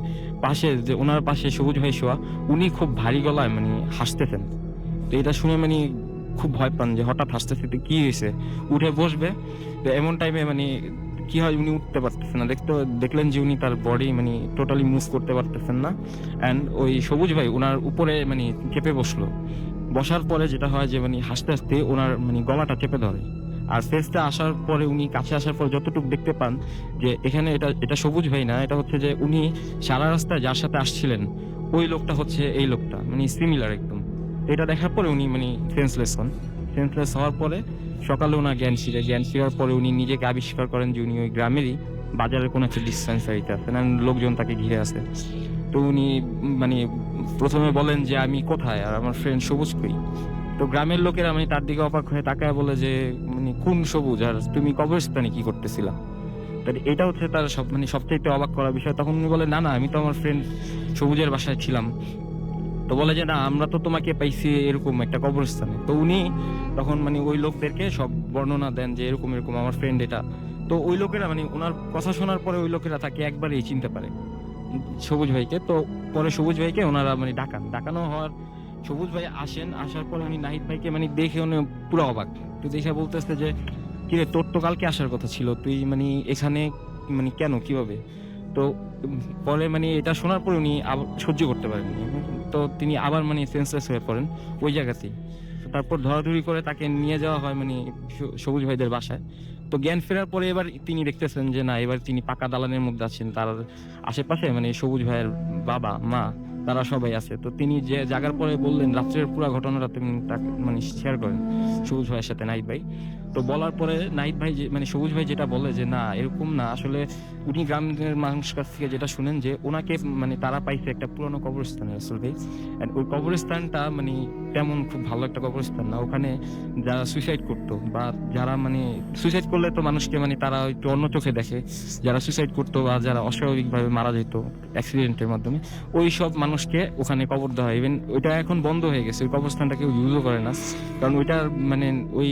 C: পাশে যে ওনার পাশে সবুজ ভাই শোয়া, উনি খুব ভারী গলায় মানে হাসতেছেন। তো এটা শুনে মানে খুব ভয় পান যে হঠাৎ হাসতেছে, তো কি হয়েছে, উঠে বসবে। তো এমন টাইমে মানে কি হয় উনি উঠতে পারতেছেন না। দেখলেন যে উনি তার বডি মানে টোটালি মুভ করতে পারতেছেন না। অ্যান্ড ওই সবুজ ভাই ওনার উপরে মানে চেপে বসলো। বসার পরে যেটা হয় যে মানে হাসতে হাসতে ওনার মানে গলাটা চেপে ধরে। আর ফেসটা আসার পরে উনি কাছে আসার পর যতটুকু দেখতে পান যে এখানে এটা সবুজ ভাই না, এটা হচ্ছে যে উনি সারা রাস্তায় যার সাথে আসছিলেন ওই লোকটা হচ্ছে এই লোকটা, মানে সিমিলার একদম। এটা দেখার পরে উনি মানে সেন্সলেস হওয়ার পরে সকালে ওনার জ্ঞান ফিরার পরে উনি নিজেকে আবিষ্কার করেন যে উনি ওই গ্রামেরই বাজারের কোনো একটা ডিসপেন্সারিতে আছেন, আর লোকজন তাকে ঘিরে আছে। তো উনি মানে প্রথমে বলেন যে আমি কোথায় আর আমার ফ্রেন্ড সবুজ কই। তো গ্রামের লোকেরা মানে তার দিকে অবাক হয়ে তাকায় বলে যে মানে কোন সবুজ, আর তুমি কবরস্থানে কি করতেছিলা? তাহলে এটা হচ্ছে তার সবচাইতে অবাক করা বিষয়। তখন উনি বলে না আমি তো আমার ফ্রেন্ড সবুজের বাসায় ছিলাম। তো বলে যে না আমরা তো তোমাকে পাইছি এরকম একটা কবরস্থানে। তো উনি তখন মানে ওই লোকদেরকে সব বর্ণনা দেন যে এরকম এরকম আমার ফ্রেন্ড এটা। তো ওই লোকেরা মানে ওনার কথা শোনার পরে ওই লোকেরা তাকে একবারেই চিনতে পারে সবুজ ভাইকে। তো পরে সবুজ ভাইকে ওনারা মানে ডাকানো হওয়ার সবুজ ভাই আসার পরে উনি নাহিদ ভাইকে মানে দেখে উনি পুরো অবাক। তো দেখে বলতেছে যে কিরে তোর তো কালকে আসার কথা ছিল, তুই মানে এখানে মানে কেন কিভাবে? তো পরে মানে এটা শোনার পরে উনি সহ্য করতে পারেননি। তো তিনি আবার মানে সেন্সলেস হয়ে পড়েন ওই জায়গাতেই। তো তারপর ধরাধরি করে তাকে নিয়ে যাওয়া হয় মানে সবুজ ভাইদের বাসায়। তো জ্ঞান ফেরার পরে এবার তিনি দেখতেছেন যে না এবার তিনি পাকা দালানের মধ্যে আছেন, তার আশেপাশে মানে সবুজ ভাইয়ের বাবা মা তারা সবাই আছে। তো তিনি যে জায়গার পরে বললেন রাত্রের পুরো ঘটনাটা তিনি তাকে মানে শেয়ার করেন সবুজ ভাইয়ের সাথে নাহিদ ভাই। তো বলার পরে নাহিদ ভাই মানে সবুজ ভাই যেটা বলে যে না এরকম না, আসলে উনি গ্রামের মানুষ কাছ থেকে যেটা শুনেন যে ওনাকে মানে তারা পাইছে একটা পুরনো কবরস্থানে আসল ভাই। ওই কবরস্থানটা মানে তেমন খুব ভালো একটা কবরস্থান না। ওখানে যারা সুইসাইড করতো বা যারা মানে সুইসাইড করলে তো মানুষকে মানে তারা একটু অন্য চোখে দেখে, যারা সুইসাইড করতো বা যারা অস্বাভাবিকভাবে মারা যেত অ্যাক্সিডেন্টের মাধ্যমে, ওই সব মানুষকে ওখানে কবর দেওয়া হয়। ইভেন ওইটা এখন বন্ধ হয়ে গেছে, ওই কবরস্থানটা কেউ ইউজও করে না। কারণ ওইটার মানে ওই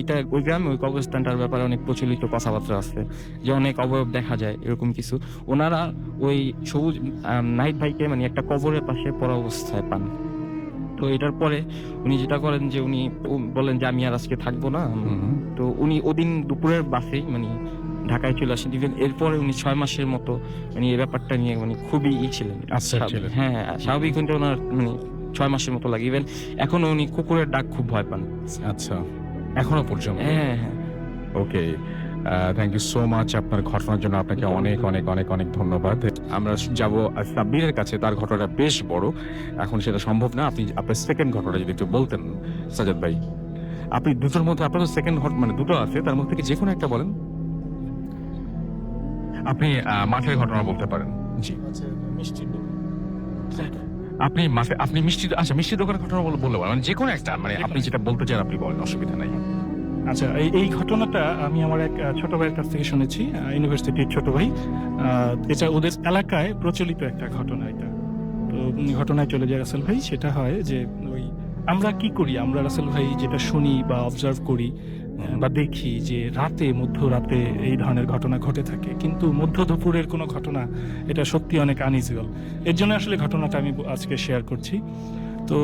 C: গ্রামে ওই কবরস্থানটার ব্যাপারে অনেক প্রচলিত কথাবার্তা আছে যে অনেক অবয়ব দেখা যায় এরকম কিছু। ওনারা ওই সবুজ নাহিদ ভাইকে মানে একটা কবরের পাশে পড়া অবস্থায় পান। তো এটার পরে উনি যেটা করেন যে উনি বলেন যে আমি আর আজকে থাকবো না। তো উনি ওদিন দুপুরের বাসেই মানে ঢাকায় চলে আসেন। ইভেন এরপরে উনি 6 মাসের মতো মানে এই ব্যাপারটা নিয়ে মানে খুবই ছিলেন। হ্যাঁ স্বাভাবিক কিন্তু ওনার মানে 6 মাসের মতো লাগে। ইভেন এখনো উনি কুকুরের ডাক খুব ভয় পান।
A: আচ্ছা, এখনো পর্যন্ত?
C: হ্যাঁ।
A: ওকে, থ্যাংক ইউ সো মাচ আপনার ঘটনার জন্য। আপনাকে অনেক অনেক অনেক অনেক ধন্যবাদ। আমরা যাব সাব্বিরের কাছে, তার ঘটনাটা বেশ বড়, এখন সেটা সম্ভব না। আপনি আপনার সেকেন্ড ঘটনাটা যদি একটু বলতেন সাজাদ ভাই। আপনি দুটোর মধ্যে, আপনার তো সেকেন্ড মানে দুটো আছে, তার মধ্যে থেকে যে কোনো একটা বলেন। আপনি মাঠের ঘটনা বলতে পারেন। জি।
B: মিষ্টি
A: আপনি আপনি মিষ্টি দোকানের ঘটনা বলতে পারেন, মানে যে কোনো একটা, মানে আপনি যেটা বলতে চান আপনি বলেন, অসুবিধা নাই।
B: আচ্ছা, এই ঘটনাটা আমি আমার এক ছোট ভাইয়ের কাছ থেকে শুনেছি, ইউনিভার্সিটির ছোট ভাই। এটা ওদের এলাকায় প্রচলিত একটা ঘটনা এটা। তো ঘটনায় চলে যায় রাসেল ভাই, সেটা হয় যে ওই আমরা কি করি, আমরা রাসেল ভাই যেটা শুনি বা অবজার্ভ করি বা দেখি যে মধ্যরাতে এই ধরনের ঘটনা ঘটে থাকে, কিন্তু মধ্য দুপুরের কোনো ঘটনা এটা সত্যি অনেক আনইউজুয়াল। এর জন্য আসলে ঘটনাটা আমি আজকে শেয়ার করছি। তো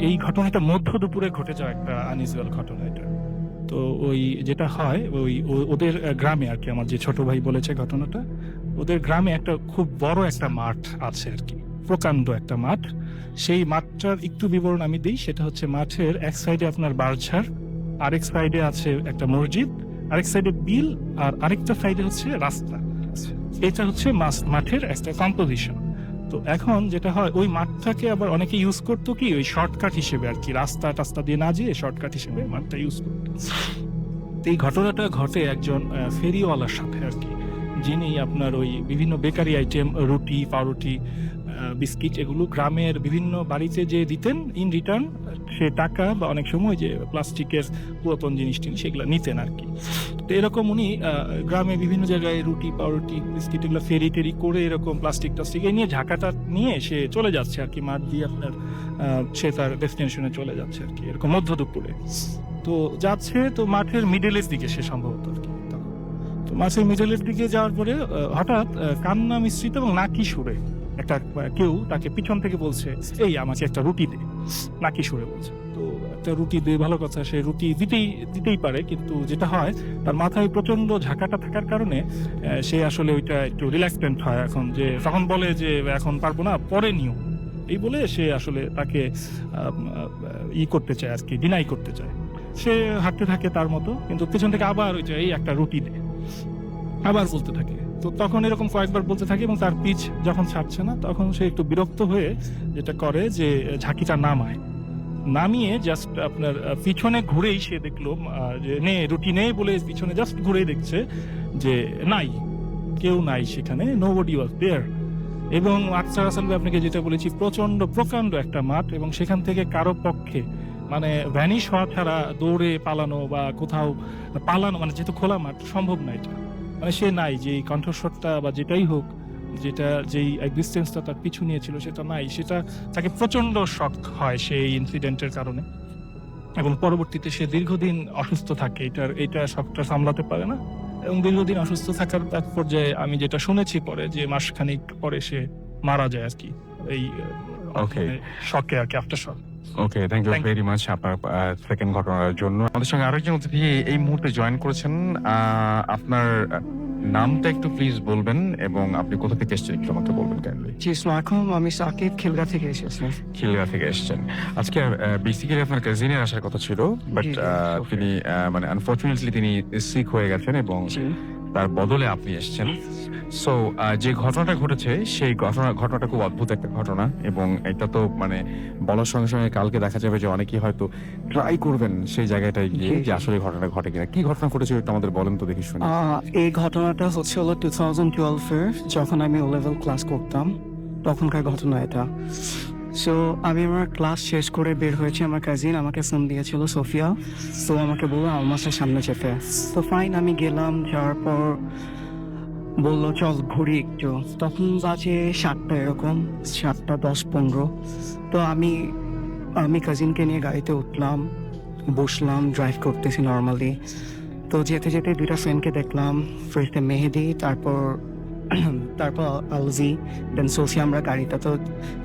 B: এই ঘটনাটা মধ্য দুপুরে ঘটে যাওয়া একটা আনইউজুয়াল ঘটনা এটা। তো ওই যেটা হয় ওদের গ্রামে আর কি, আমার যে ছোট ভাই বলেছে ঘটনাটা, ওদের গ্রামে একটা খুব বড় একটা মাঠ আছে আর কি, প্রকাণ্ড একটা মাঠ। সেই মাঠটার একটু বিবরণ আমি দিই। সেটা হচ্ছে মাঠের এক সাইডে আপনার বাঁশঝাড়, আরেক সাইডে আছে একটা মসজিদ, আরেক সাইডে বিল, আর আরেকটা সাইডে হচ্ছে রাস্তা। এটা হচ্ছে মাঠের একটা কম্পোজিশন। তো এখন যেটা হয়, ওই মাঠটাকে আবার অনেকে ইউজ করতো কি ওই শর্টকাট হিসেবে আর কি, রাস্তা দিয়ে না যেয়ে শর্টকাট হিসেবে মাঠটা ইউজ করতো। তো এই ঘটনাটা ঘটে একজন ফেরিওয়ালার সাথে আর কি, যিনি আপনার ওই বিভিন্ন বেকারি আইটেম, রুটি, পাউরুটি, বিস্কিট, এগুলো গ্রামের বিভিন্ন বাড়িতে যে দিতেন, ইন রিটার্ন সে টাকা বা অনেক সময় যে প্লাস্টিকের পুরাতন জিনিস সেগুলো নিতেন আর কি। তো এরকম উনি গ্রামে বিভিন্ন জায়গায় রুটি, পাউরুটি, বিস্কিট এগুলো ফেরি টেরি করে এরকম প্লাস্টিক নিয়ে ঝাঁকাটা নিয়ে সে চলে যাচ্ছে আর কি, মাঠ দিয়ে আপনার সে তার ডেস্টিনেশনে চলে যাচ্ছে আর কি, এরকম মধ্য দুপুরে। তো যাচ্ছে, তো মাঠের মিডলের দিকে সে সম্ভবত আর কি। তো মাঠের মিডলের দিকে যাওয়ার পরে হঠাৎ কান্না মিশ্রিত এবং নাকি সুরে একটা কেউ তাকে পিছন থেকে বলছে, এই আমাকে একটা রুটি দে, নাকি সুরে বলছে। তো একটা রুটি দে, ভালো কথা, সে রুটি দিতেই পারে, কিন্তু যেটা হয় তার মাথায় প্রচন্ড ঝাঁকাটা থাকার কারণে সে আসলে ওইটা একটু রিল্যাক্সেন্ট হয় এখন, যে তখন বলে যে এখন পারবো না, পরে নিও, এই বলে সে আসলে তাকে করতে চায় আর কি, ডিনাই করতে চায়। সে হাঁটতে থাকে তার মতো, কিন্তু পেছন থেকে আবার ওই যে এই একটা রুটি দে আবার বলতে থাকে। তো তখন এরকম কয়েকবার বলতে থাকে এবং তার পিচ যখন ছাড়ছে না, তখন সে একটু বিরক্ত হয়ে যেটা করে যে ঝাঁকিটা নামিয়ে জাস্ট আপনার পিছনে ঘুরেই সে দেখলো যে রুটি নেই বলে পিছনে জাস্ট ঘুরেই দেখছে যে কেউ নাই সেখানে, নোবডি ওয়াজ দেয়ার। এবং আসলে আপনাকে যেটা বলেছি, প্রকাণ্ড একটা মাঠ, এবং সেখান থেকে কারো পক্ষে মানে ভ্যানিশ হওয়া ছাড়া দৌড়ে পালানো বা কোথাও পালানো, মানে যেহেতু খোলা মাঠ, সম্ভব না এটা। মানে সে নাই, যে কণ্ঠস্বরটা বা যেটাই হোক, যেই এক্সিস্টেন্সটা তার পিছু নিয়েছিল সেটা নাই। সেটা তাকে প্রচন্ড শক হয় সেই ইনসিডেন্টের কারণে, এবং পরবর্তীতে সে দীর্ঘদিন অসুস্থ থাকে, এটা শকটা সামলাতে পারে না, এবং দীর্ঘদিন অসুস্থ থাকার এক পর্যায়ে আমি যেটা শুনেছি পরে, যে মাসখানেক পরে সে মারা যায় আর কি, এই শকে আর কি, after shock.
A: Okay, thank you very much আপনার সেকেন্ড ঘটনার জন্য। আমাদের সঙ্গে আরেকজন অতিথি এই মুহূর্তে জয়েন করেছেন। আপনার নামটা একটু প্লিজ বলবেন এবং আপনি কোথা থেকে এসেছেন একটু আমাকে বলবেন কাইন্ডলি।
D: জি, আসসালামু আলাইকুম, আমি সাকিব, খিলগা থেকে এসেছি।
A: খিলগা থেকে এসেছেন। আজকে বেসিক্যালি আপনার কাজিনের আসার কথা ছিল, বাট তিনি মানে আনফরচুনেটলি তিনি সিক হয়ে গেছেন এবং তার বদলে আপনি এসেছেন। সো যে ঘটনাটা ঘটেছে সেই ঘটনাটা খুব অদ্ভুত একটা ঘটনা, এবং এটা তো মানে বলার সঙ্গে সঙ্গে কালকে দেখা যাবে যে অনেকেই হয়তো ট্রাই করবেন সেই জায়গাটায় গিয়ে যে আসলে ঘটনা ঘটে কিনা। কি ঘটনা ঘটেছে একটু আমাদের বলেন তো, দেখি শুনি।
D: এই ঘটনাটা হচ্ছে হলো 2012-এর, যখন আমি ও লেভেল ক্লাস করতাম তখনকার ঘটনা এটা। সো আমি আমার ক্লাস শেষ করে বের হয়েছি, আমার কাজিন আমাকে ফোন দিয়েছিল, সোফিয়া। তো আমাকে বললো আমার সামনে যেতে। তো ফাইন, আমি গেলাম, যাওয়ার পর বললো চল ঘুরি একটু। তখন বাজে 7টা, এরকম 7টা 10-15। তো আমি কাজিনকে নিয়ে গাড়িতে উঠলাম, বসলাম, ড্রাইভ করতেছি নর্মালি। তো যেতে যেতে দুইটা ফ্রেন্ডকে দেখলাম, ফার্স্টে মেহেদি, তারপর আলজি, দেন সোফিয়া। আমরা গাড়িটা, তো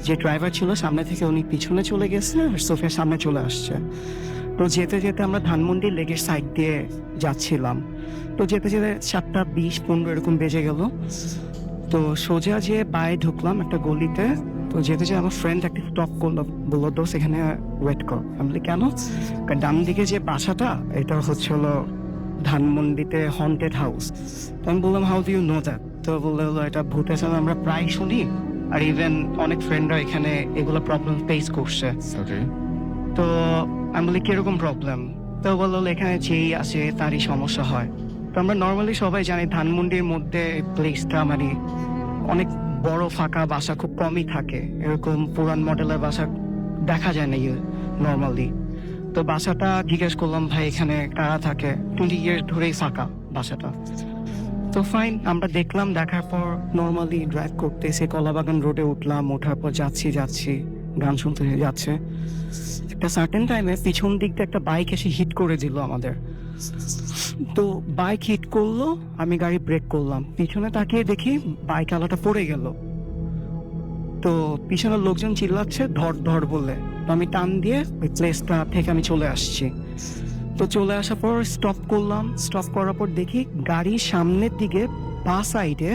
D: যে ড্রাইভার ছিল সামনে থেকে উনি পিছনে চলে গেছে, আর সোফিয়া সামনে চলে আসছে। তো যেতে যেতে আমরা ধানমন্ডি লেকের সাইড দিয়ে যাচ্ছিলাম। তো যেতে যেতে 7টা 20-15 এরকম বেজে গেল। তো সোজা যে পায়ে ঢুকলাম একটা গলিতে। তো যেতে যেতে আমার ফ্রেন্ড একটা স্টপ করলো, বললো দোস্ত এখানে ওয়েট কর। আমি বলি কেন? কারণ ডান দিকে যে বাসাটা, এটা হচ্ছে হলো ধানমন্ডিতে হন্টেড হাউস। তো আমি বললাম how do you know that? তো বললো এটা ভূতের সাথে আমরা প্রায় শুনি, আর ইভেন অনেক ফ্রেন্ডরা এখানে এগুলো প্রবলেম ফেস করছে। তো আমি বলি কিরকম প্রবলেম? তো বললো এখানে যেই আসে তারই সমস্যা হয়। তো আমরা নর্মালি সবাই জানি ধানমন্ডির মধ্যে প্লেসটা মানে অনেক বড় ফাঁকা বাসা খুব কমই থাকে, এরকম পুরান মডেলের বাসা দেখা যায় না নর্মালি। তো বাসাটা জিজ্ঞেস করলাম, ভাই এখানে কারা থাকে? 20 ইয়ার্স ধরেই ফাঁকা বাসাটা। তো ফাইন, আমরা দেখলাম, দেখার পর নর্মালি ড্রাইভ করতেছি, কলাবাগান রোডে উঠলাম, ওঠার পর যাচ্ছি গান শুনতে যাচ্ছে। একটা সার্টেন টাইমে পিছন দিক দিয়ে একটা বাইক এসে হিট করে দিল আমাদের। তো বাইক হিট করলো, আমি গাড়ি ব্রেক করলাম, পিছনে তাকিয়ে দেখি বাইক আলাটা পড়ে গেল। তো পিছনের লোকজন চিল্লাচ্ছে ধর ধর বলে, তো আমি টান দিয়ে ওই প্লেসটা থেকে আমি চলে আসছি। তো চলে আসার পর স্টপ করলাম, স্টপ করার পর দেখি গাড়ির সামনের দিকে বা সাইডে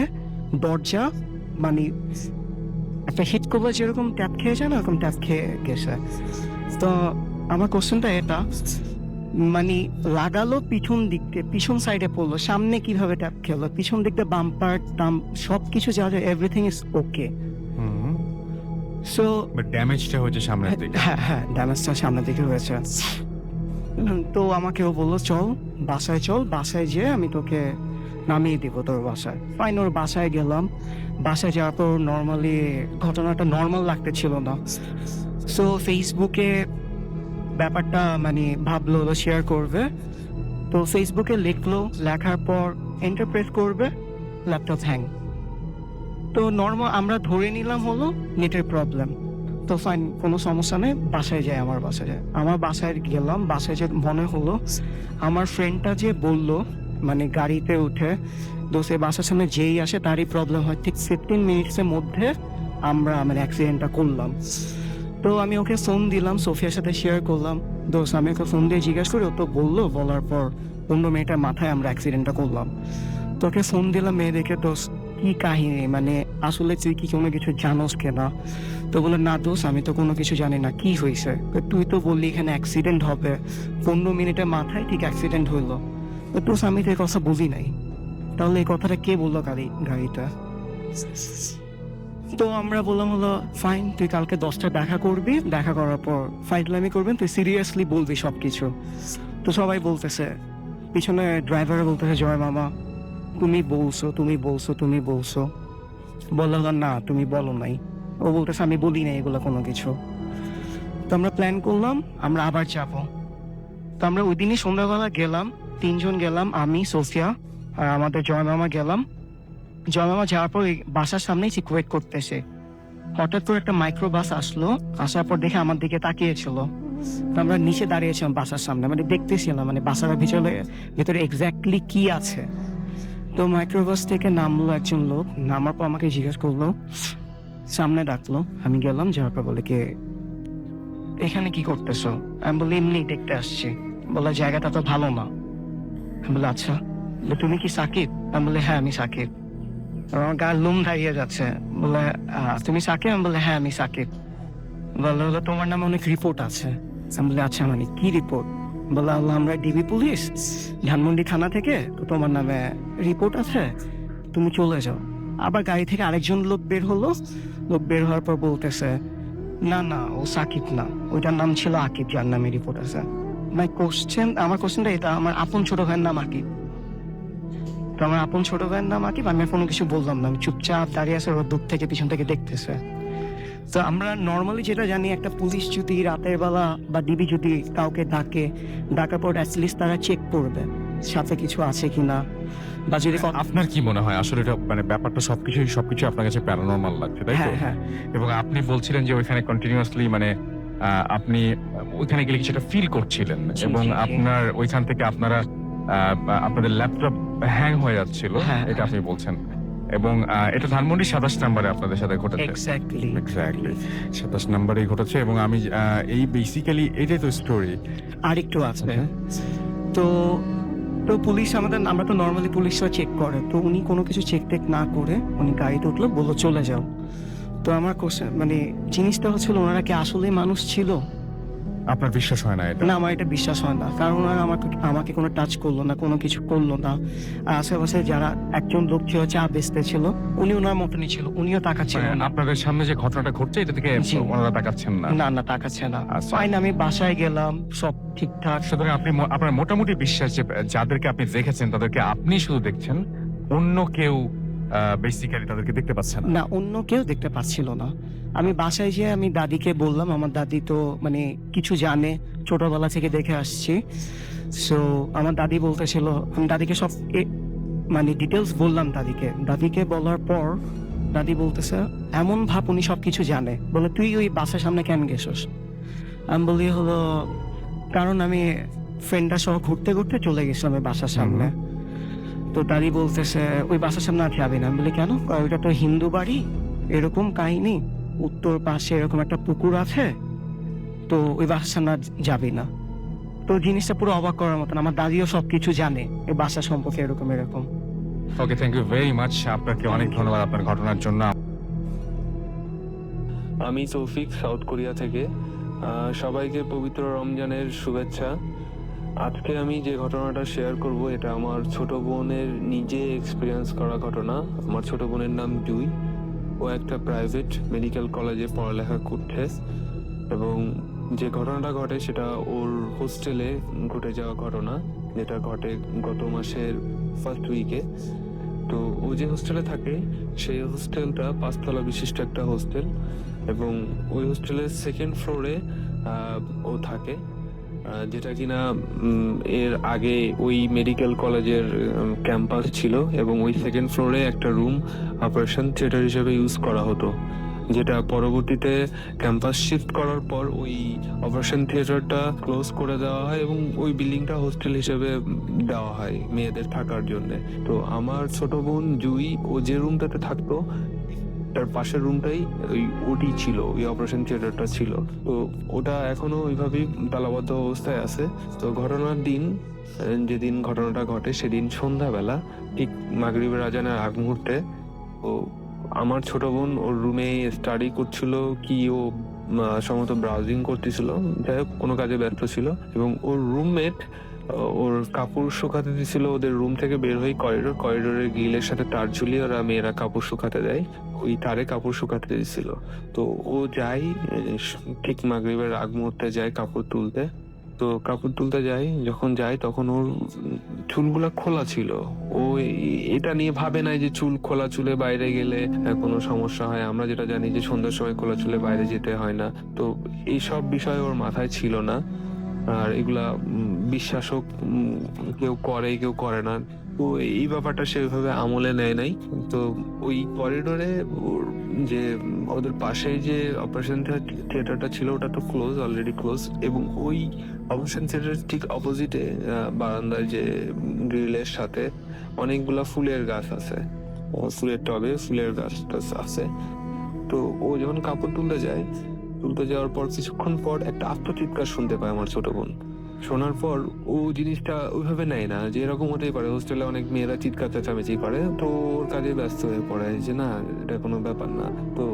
D: দরজা মানে একটা হিট করলে যেরকম ট্যাপ খেয়ে যায় না, ওরকম ট্যাপ খেয়ে গেছে। তো আমার কোশ্চেনটা এটা, মানে লাগালো পিছন দিক দিয়ে, পিছন সাইডে পড়লো, সামনে কিভাবে ট্যাপ খেলো? পিছন দিক দিয়ে বাম্পার টাম সবকিছু যা যা everything is okay. So
A: but ড্যামেজটা হচ্ছে সামনের দিকে।
D: হ্যাঁ, ড্যামেজটা সামনের দিকে হয়েছে। তো আমাকে ও বললো চল বাসায় যেয়ে আমি তোকে নামিয়ে দিব তোর বাসায়। ফাইন, ওর বাসায় গেলাম। বাসায় যাওয়ার পর নর্মালি ঘটনাটা নর্মাল লাগতেছিল না। সো ফেসবুকে ব্যাপারটা মানে ভাবলো শেয়ার করবে। তো ফেসবুকে লিখলো, লেখার পর এন্টার প্রেস করবে, ল্যাপটপ হ্যাং। তো নর্মাল আমরা ধরে নিলাম হলো নেটের প্রবলেম। তো ফাইন, কোনো সমস্যা নেই, বাসায় যাই। আমার বাসায় গেলাম। বাসায় যে মনে হলো আমার ফ্রেন্ডটা যে বললো মানে গাড়িতে উঠে দোষে বাসার সামনে যেই আসে তারই প্রবলেম হয়, ঠিক 15 মিনিটসের মধ্যে আমরা মানে অ্যাক্সিডেন্টটা করলাম। তো আমি ওকে ফোন দিলাম, সোফিয়ার সাথে শেয়ার করলাম। দোষ আমি ওকে ফোন দিয়ে জিজ্ঞাসা করি, ও তো বললো, বলার পর 15 মিনিটের মাথায় আমরা অ্যাক্সিডেন্টটা করলাম। তোকে ফোন দিলাম মেয়ে দেখে, দোষ কি কাহিনী, মানে আসলে তুই কি কোনো কিছু জানোস কেনা? তো বলে না দোষ, আমি তো কোনো কিছু জানি না, কি হয়েছে? তুই তো বললি এখানে অ্যাক্সিডেন্ট হবে, 15 মিনিটের মাথায় ঠিক অ্যাক্সিডেন্ট হইলো। তো দোষ আমি তো এই কথা বুঝি নাই, তাহলে এই কথাটা কে বললো গাড়িটা? তো আমরা বললাম হলো ফাইন, তুই কালকে 10টায় দেখা করবি, দেখা করার পর ফাইজলামি করবেন, তুই সিরিয়াসলি বলবি সবকিছু। তো সবাই বলতেছে, পিছনে ড্রাইভার বলতেছে জয় মামা তুমি বলছো। বললাম না তুমি বলো নাই। ও বলতেছে আমি বলি নাই এগুলো কোনো কিছু। তো আমরা প্ল্যান করলাম আমরা আবার যাব। তো আমরা ওই দিনই সন্ধ্যাবেলা গেলাম, 3 জন গেলাম, আমি, সোফিয়া আর আমাদের জয় মামা গেলাম। জয় মামা যাওয়ার পর বাসার সামনেই সিকুয়েট করতেছে। হঠাৎ করে একটা মাইক্রো বাস আসলো, আসার পর দেখে আমার দিকে তাকিয়েছিল। তো আমরা নিচে দাঁড়িয়েছিলাম বাসার সামনে, মানে দেখতেছিলাম মানে বাসার ভিতরে এক্স্যাক্টলি কি আছে। তো মাইক্রোবাস থেকে নামলো একজন লোক, নামার পর আমাকে জিজ্ঞেস করলো, সামনে ডাকলো, আমি গেলাম, যাওয়ার পর বলে কে এখানে কি করতেছো? আমি বলি এমনি দেখতে আসছি। বলে জায়গাটা তো ভালো না। আমি বলে আচ্ছা, তুমি কি সাকিব? আমি বলে হ্যাঁ আমি সাকিব। আমার গার লোম দাঁড়িয়ে যাচ্ছে। বলে তুমি সাকিব? আমি বলে হ্যাঁ আমি সাকিব। বলে তোমার নামে অনেক রিপোর্ট আছে। আমি বলে আচ্ছা মানে কি রিপোর্ট? বলে আমরা ডিবি পুলিশ ধানমন্ডি থানা থেকে, তো তোমার নামে রিপোর্ট আছে, তুমি চলে যাও। আবার গাড়ি থেকে আরেকজন লোক বের হলো। লোক বের হওয়ার পর বলতেছে না ও সাকিব না, ওইটার নাম ছিল আকিব, যার নামে রিপোর্ট আছে। আমার কোশ্চেনটা এটা, আমার আপন ছোট ভাইয়ের নাম আকিব। তো আমার আপন ছোট ভাইয়ের নাম আকিব, আমি কোনো কিছু বললাম না, আমি চুপচাপ দাঁড়িয়ে আছে, ওর দূর থেকে পিছন থেকে দেখতেছে। তো আমরা নর্মালি যেটা জানি, একটা পুলিশ যদি রাতের বেলা বা ডিবি যদি কাউকে ডাকার পর অ্যাটলিস্ট তারা চেক করবে সাথে কিছু আছে কিনা, বা যদি
A: আপনার কি মনে হয় আসলে এটা মানে ব্যাপারটা সবকিছু আপনার কাছে প্যারানর্মাল লাগছে, তাই তো?
D: হ্যাঁ।
A: এবং আপনি বলছিলেন যে ওইখানে কন্টিনিউয়াসলি মানে আপনি ওইখানে গেলে কিছু একটা ফিল করছিলেন, এবং
D: জি।
A: আপনার ওইখান থেকে আপনাদের ল্যাপটপ হ্যাং হয়ে যাচ্ছিল,
D: হ্যাঁ।
A: এটা আপনি বলছেন। এবং এটা ধানমন্ডি 27 নম্বরে আপনাদের সাথে ঘটেছে।
D: এক্স্যাক্টলি
A: 27 নম্বরেই ঘটেছে। এবং আমি এই বেসিক্যালি এটাই তো স্টোরি।
D: আরেকটু আছে। তো পুলিশ আমরা তো নর্মালি পুলিশরা চেক করে, তো উনি কোনো কিছু চেক টেক না করে উনি গাড়িতে উঠলো, বললো চলে যাও। তো আমার কোশ্চেন মানে জিনিসটা হচ্ছিল, ওনারা কি আসলে মানুষ ছিল?
A: আপনার বিশ্বাস হয় না এটা?
D: না, আমার এটা বিশ্বাস হয় না, কারণ ওনারা আমাকে কোনো টাচ করলো না, কোনো কিছু করলো না। আর আশেপাশে যারা একজন লোক ছিল চা বেচতে ছিল, উনি ওনার মতনই ছিল, উনিও তাকাচ্ছিল
A: মানে
D: না।
A: আপনাদের সামনে যে ঘটনাটা ঘটছে এটা থেকে
D: জি।
A: ওনারা তাকাচ্ছেন না?
D: না তাকাচ্ছে না।
A: আচ্ছা।
D: ফাইন, আমি বাসায় গেলাম, সব ঠিকঠাক।
A: সুতরাং আপনার মোটামুটি বিশ্বাস যে যাদেরকে আপনি দেখেছেন তাদেরকে আপনি শুধু দেখছেন, অন্য কেউ বেসিক্যালি তাদেরকে দেখতে পাচ্ছে না।
D: না, অন্য কেউ দেখতে পাচ্ছিল না। আমি বাসায় যেয়ে আমি দাদিকে বললাম, আমার দাদি তো মানে কিছু জানে, ছোটবেলা থেকে দেখে আসছি। সো আমার দাদি বলতেছিল, আমি দাদিকে সব মানে ডিটেলস বললাম দাদিকে। দাদিকে বলার পর দাদি বলতেছে এমন ভাব উনি সব কিছু জানে, বলে তুই ওই বাসার সামনে কেন গেছস? আমি বলি হলো কারণ আমি ফ্রেন্ডরা সহ ঘুরতে ঘুরতে চলে গেছিলাম ওই বাসার সামনে। তো দাদি বলতেছে ওই বাসার সামনে আর যাবি না। আমি বলি কেন? কয়, ওইটা তো হিন্দু বাড়ি, এরকম কাহিনী, উত্তর পাশে এরকম একটা পুকুর আছে, তো ওই বাসার সামনে আর যাবি না। তো জিনিসটা পুরো অবাক করার মতন, আমার দাদিও সবকিছু জানে এই বাসা সম্পর্কে, এরকম এরকম।
A: ওকে, থ্যাংক ইউ ভেরি মাচ, আপনাকে অনেক ধন্যবাদ আপনার ঘটনার জন্য।
E: আমি তৌফিক, সাউথ কোরিয়া থেকে। সবাইকে পবিত্র রমজানের শুভেচ্ছা। আজকে আমি যে ঘটনাটা শেয়ার করব এটা আমার ছোট বোনের নিজে এক্সপিরিয়েন্স করা ঘটনা। আমার ছোট বোনের নাম জুই। ও একটা প্রাইভেট মেডিকেল কলেজে পড়ালেখা করছে এবং যে ঘটনাটা ঘটে সেটা ওর হোস্টেলে ঘটে যাওয়া ঘটনা, যেটা ঘটে গত মাসের ফার্স্ট উইকে। তো ও যে হোস্টেলে থাকে সেই হোস্টেলটা 5 তলা বিশিষ্ট একটা হোস্টেল এবং ওই হোস্টেলের সেকেন্ড ফ্লোরে ও থাকে, যেটা কিনা এর আগে ওই মেডিকেল কলেজের ক্যাম্পাস ছিল এবং ওই সেকেন্ড ফ্লোরে একটা রুম অপারেশন থিয়েটার হিসেবে ইউজ করা হতো, যেটা পরবর্তীতে ক্যাম্পাস শিফট করার পর ওই অপারেশন থিয়েটারটা ক্লোজ করে দেওয়া হয় এবং ওই বিল্ডিংটা হোস্টেল হিসেবে দেওয়া হয় মেয়েদের থাকার জন্য। তো আমার ছোট বোন জুই, ও যে রুমটাতে থাকতো তার পাশের রুমটাই ওই ওটি ছিল, ওই অপারেশন থিয়েটারটা ছিল। তো ওটা এখনো ওইভাবেই তালাবদ্ধ অবস্থায় আছে। তো ঘটনার দিন, যেদিন ঘটনাটা ঘটে সেদিন সন্ধ্যাবেলা ঠিক মাগরিবের আজানের আগ মুহূর্তে ও আমার ছোট বোন ওর রুমে স্টাডি করছিল কি, ও সম্ভবত ব্রাউজিং করতেছিল, যাই হোক কোনো কাজে ব্যস্ত ছিল এবং ওর রুমমেট ওর কাপড় শুকাতে দিছিল। ওদের রুম থেকে বের হয়ে করিডোরের গ্রিলের সাথে তার ঝুলিয়ে ওরা মেয়েরা কাপড় শুকাতে দেয়, ওই তারে কাপড় শুকাতে দিছিল। তো ও যায় ঠিক মাগরিবের আগ মুহূর্তে যায় কাপড় তুলতে। তো কাপড় তুলতে যায়, যখন যায় তখন ওর চুলগুলা খোলা ছিল। ও এটা নিয়ে ভাবে নাই যে চুল খোলা চুলে বাইরে গেলে কোনো সমস্যা হয়। আমরা যেটা জানি যে সন্ধ্যার সময় খোলা চুলে বাইরে যেতে হয় না। তো এইসব বিষয় ওর মাথায় ছিল না, আর এগুলা বিশ্বাসও কেউ করে কেউ করে না। তো এই ব্যাপারটা সেভাবে আমলে নেয় নাই। তো ওই করিডোরে যে ওদের পাশে যে অপারেশন থিয়েটারটা ছিল ওটা তো ক্লোজ, অলরেডি ক্লোজ, এবং ওই অপারেশন থিয়েটারের ঠিক অপোজিটে বারান্দায় যে গ্রিলের সাথে অনেকগুলা ফুলের গাছ আছে, ফুলের টবে ফুলের গাছ আছে। তো ও যখন কাপড় তুলতে যাওয়ার পর কিছুক্ষণ পর একটা আত্মচিৎকার শুনতে পায় আমার ছোট বোন। শোনার পর ও জিনিসটা ওইভাবে নেয় না যে এরকম হতেই পারে, হোস্টেলে অনেক মেয়েরা চিৎকার চেঁচামেচি করে, তো ওর কাজে ব্যস্ত হয়ে পড়ে যে না এটা কোনো ব্যাপার না। তো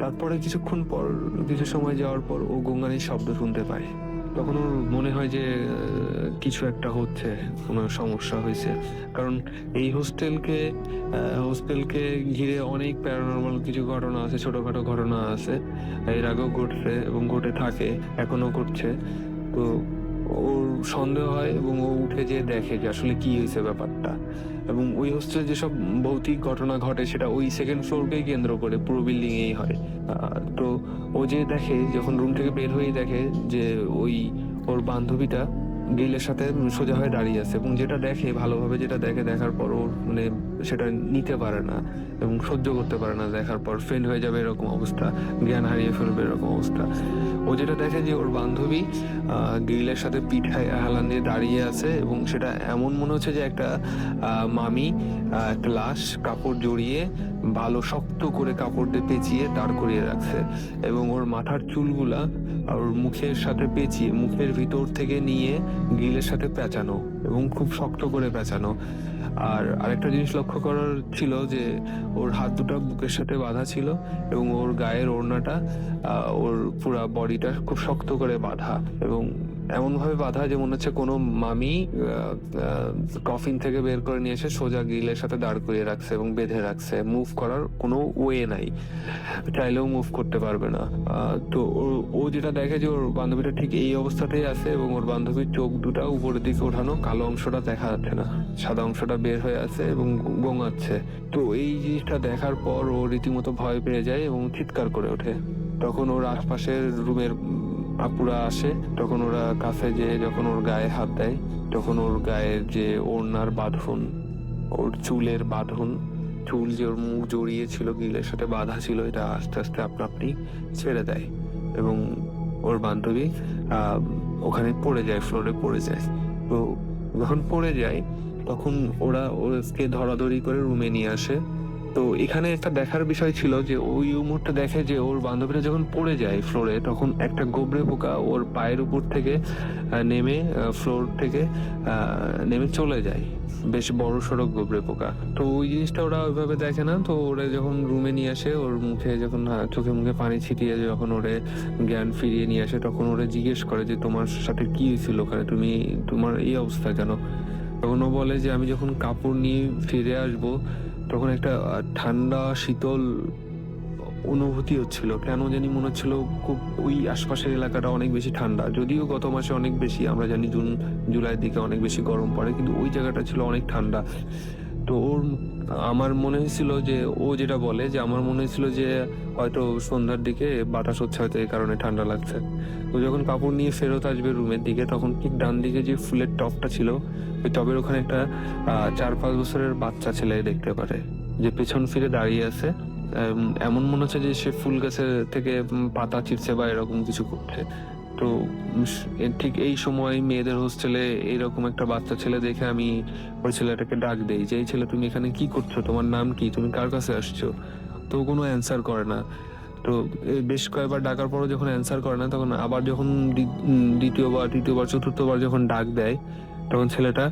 E: তারপরে কিছুক্ষণ পর, কিছু সময় যাওয়ার পর ও গঙ্গানির শব্দ শুনতে পায়। তখন ওর মনে হয় যে কিছু একটা হচ্ছে, কোনো সমস্যা হয়েছে, কারণ এই হোস্টেলকে ঘিরে অনেক প্যারানর্মাল কিছু ঘটনা আছে, ছোটখাটো ঘটনা আছে, এর আগেও ঘটছে এবং ঘটে থাকে, এখনো ঘটছে। তো ওর সন্দেহ হয় এবং ও উঠে যেয়ে দেখে যে আসলে কি হয়েছে ব্যাপারটা। এবং ওই হোস্টেলে যেসব ভৌতিক ঘটনা ঘটে সেটা ওই সেকেন্ড ফ্লোরকেই কেন্দ্র করে পুরো বিল্ডিং এই হয়। তো ও যে দেখে, যখন রুম থেকে বের হয়ে দেখে যে ওই ওর বান্ধবীটা গ্রিলের সাথে সোজা হয়ে দাঁড়িয়ে আছে এবং যেটা দেখে ভালোভাবে, যেটা দেখার পর ও মানে সেটা নিতে পারে না এবং সহ্য করতে পারে না। দেখার পর ফেল হয়ে যাবে এরকম অবস্থা, জ্ঞান হারিয়ে ফেলবে এরকম অবস্থা। ও যেটা দেখে যে ওর বান্ধবী গ্রিলের সাথে পিঠায় হেলান দিয়ে দাঁড়িয়ে আছে এবং সেটা এমন মনে হচ্ছে যে একটা মামি একটা লাশ কাপড় জড়িয়ে ভালো শক্ত করে কাপড় দিয়ে পেঁচিয়ে দাঁড় করিয়ে রাখছে এবং ওর মাথার চুলগুলা ওর মুখের সাথে পেঁচিয়ে মুখের ভিতর থেকে নিয়ে গ্রিলের সাথে পেঁচানো এবং খুব শক্ত করে পেঁচানো। আর আরেকটা জিনিস লক্ষ্য করার ছিল যে ওর হাত দুটো বুকের সাথে বাঁধা ছিল এবং ওর গায়ের ওড়নাটা ওর পুরা বডিটা খুব শক্ত করে বাঁধা এবং এমন ভাবে বাঁধা যে মনে হচ্ছে কোনো মামি কফিন থেকে বের করে নিয়ে এসে সোজা গ্রিলের সাথে দাঁড় করিয়ে রাখছে এবং বেঁধে রাখছে, মুভ করার কোনো ওয়ে নাই, চাইলেও মুভ করতে পারবে না। তো ও যেটা দেখে যে ওর বান্ধবীটা ঠিক এই অবস্থাতেই আছে এবং ওর বান্ধবীর চোখ দুটা উপরের দিকে ওঠানো, কালো অংশটা দেখা যাচ্ছে না, সাদা অংশটা বের হয়ে আছে এবং গোঙাচ্ছে। তো এই জিনিসটা দেখার পর ও রীতিমতো ভয় পেয়ে যায় এবং চিৎকার করে ওঠে। তখন ওর আশপাশের রুমের আপুরা আসে, তখন ওরা কাছে যেয়ে যখন ওর গায়ে হাত দেয়, তখন ওর গায়ের যে ওড়নার বাঁধন, ওর চুলের বাঁধন, চুল যে ওর মুখ জড়িয়ে ছিল গ্রিলের সাথে বাঁধা ছিল, এটা আস্তে আস্তে আপনা আপনি ছেড়ে দেয় এবং ওর বান্ধবী ওখানে পড়ে যায়, ফ্লোরে পড়ে যায়। তো যখন পড়ে যায় তখন ওরা ওকে ধরাধরি করে রুমে নিয়ে আসে। তো এখানে একটা দেখার বিষয় ছিল যে ওই মুহূর্তে দেখে যে ওর বান্ধবীরা যখন পড়ে যায় ফ্লোরে, তখন একটা গোবরে পোকা ওর পায়ের উপর থেকে নেমে ফ্লোর থেকে নেমে চলে যায়, বেশ বড় সড়ো গোবরে পোকা। তো ওই জিনিসটা ওরা ওইভাবে দেখে না। তো ওরা যখন রুমে নিয়ে আসে, ওর মুখে যখন চোখে মুখে পানি ছিটিয়ে যখন ওরে জ্ঞান ফিরিয়ে নিয়ে আসে, তখন ওরা জিজ্ঞেস করে যে তোমার সাথে কি হয়েছিল ওখানে, তোমার এই অবস্থা কেন? তখন ও বলে যে আমি যখন কাপড় নিয়ে ফিরে আসবো তখন একটা ঠান্ডা শীতল অনুভূতি হচ্ছিল, কেন জানি মনে হচ্ছিল খুব ওই আশপাশের এলাকাটা অনেক বেশি ঠান্ডা, যদিও গত মাসে অনেক বেশি, আমরা জানি জুন জুলাইয়ের দিকে অনেক বেশি গরম পড়ে, কিন্তু ওই জায়গাটা ছিল অনেক ঠান্ডা। তো আমার মনে হয়েছিল যে ও যেটা বলে যে আমার মনে হয়েছিল যে হয়তো সন্ধ্যার দিকে বাতাস হচ্ছে, হয়তো এই কারণে ঠান্ডা লাগছে। তো যখন কাপড় নিয়ে ফেরত আসবে রুমের দিকে, তখন ঠিক ডান দিকে যে ফুলের টবটা ছিল, ওই টবের ওখানে একটা 4-5 বছরের বাচ্চা ছেলে দেখতে পারে যে পেছন ফিরে দাঁড়িয়ে আছে। এমন মনে হচ্ছে যে সে ফুল গাছের থেকে পাতা চিরছে বা এরকম কিছু করছে। তো ঠিক এই সময় মেয়েদের হোস্টেলে এইরকম একটা বাচ্চা ছেলে দেখে আমি ওই ছেলেটাকে ডাক দেই যে এই ছেলে তুমি এখানে কি করছো, তোমার নাম কি, তুমি কার কাছে আসছো? তো কোনো অ্যান্সার করে না। তো বেশ কয়েকবার ডাকার পরও যখন অ্যান্সার করে না, তখন আবার যখন দ্বিতীয়বার, তৃতীয়বার, চতুর্থবার যখন ডাক দেয়, তখন ছেলেটা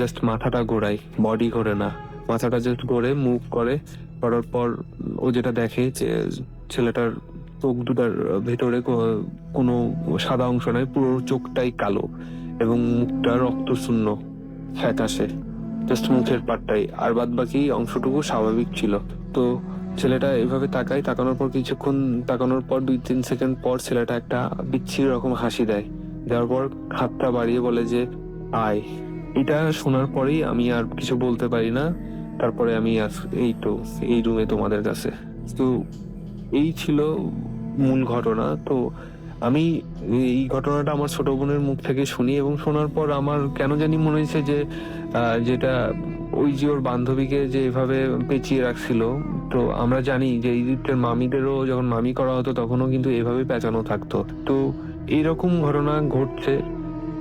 E: জাস্ট মাথাটা ঘোরায়, বডি ঘোরে না, মাথাটা জাস্ট ঘোরে, মুভ করে। করার পর ও যেটা দেখে যে ছেলেটার চোখ দুটার ভেতরে কোনো সাদা অংশ নাই, পুরো চোখটাই কালো এবং মুখটা রক্তশূন্য, ফ্যাকাশে, জাস্ট মুখের পাটটাই, আর বাদ বাকি অংশটুকু স্বাভাবিক ছিল। তো ছেলেটা এভাবে তাকায়, তাকানোর পর কিছুক্ষণ তাকানোর পর 2-3 সেকেন্ড পর ছেলেটা একটা বিচ্ছিরি রকম হাসি দেয়, দেওয়ার পর হাতটা বাড়িয়ে বলে যে আয়। এটা শোনার পরেই আমি আর কিছু বলতে পারি না। তারপরে আমি এই রুমে তোমাদের কাছে। তো এই ছিল মূল ঘটনা। তো আমি এই ঘটনাটা আমার ছোট বোনের মুখ থেকে শুনি এবং শোনার পর আমার কেন জানি মনে হয়েছে যে যেটা ওই যে ওর বান্ধবীকে যে এভাবে পেঁচিয়ে রাখছিল, তো আমরা জানি যে ইজিপ্টের মামিদেরও যখন মামি করা হতো তখনও কিন্তু এভাবে পেঁচানো থাকতো। তো এইরকম ঘটনা ঘটছে,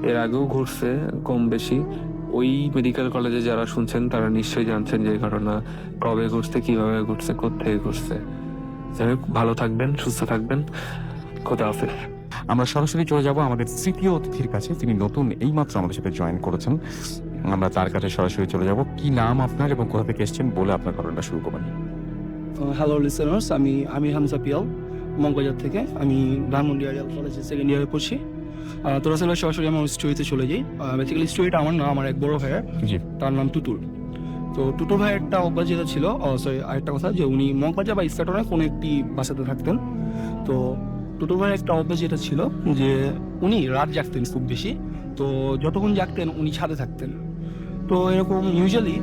E: এর আগেও ঘটছে কম বেশি। ওই মেডিকেল কলেজে যারা শুনছেন তারা নিশ্চয়ই জানছেন যে ঘটনা কবে ঘটছে, কিভাবে ঘটছে, কোত্থেকে ঘটছে। যাই হোক, ভালো থাকবেন, সুস্থ থাকবেন, খোদা হাফেজ।
A: আমরা সরাসরি চলে যাব আমাদের তৃতীয় অতিথির কাছে, তিনি নতুন এইমাত্র আমাদের সাথে জয়েন করেছেন। আমরা তার কাছে সরাসরি চলে যাব। কি নাম আপনার এবং কোথা থেকে এসেছেন বলে আপনার ঘটনাটা শুরু করবেন।
B: হ্যালো লিসেনার্স, আমি আমির হামজা পিয়াল, মগবাজার থেকে। আমি ধানমন্ডি আরিয়াল কলেজে সেকেন্ড ইয়ারে পড়ছি। তো আসলে সরাসরি আমার স্টোরিতে চলে যাই। বেসিক্যালি স্টোরিটা আমার না, আমার এক বড় ভাইয়ের,
A: জি।
B: তার নাম টুটুল। তো টুটুল ভাইয়ের একটা অভ্যাস যেটা ছিল, আরেকটা কথা, যে উনি মগবাজার বা ইস্কাটনে কোনো একটি বাসাতে থাকতেন। তো টুটুল ভাইয়ের একটা অভ্যাস যেটা ছিল যে উনি রাত জাগতেন খুব বেশি। তো যতক্ষণ জাগতেন উনি ছাদে থাকতেন। তো এরকম ইউজুয়ালি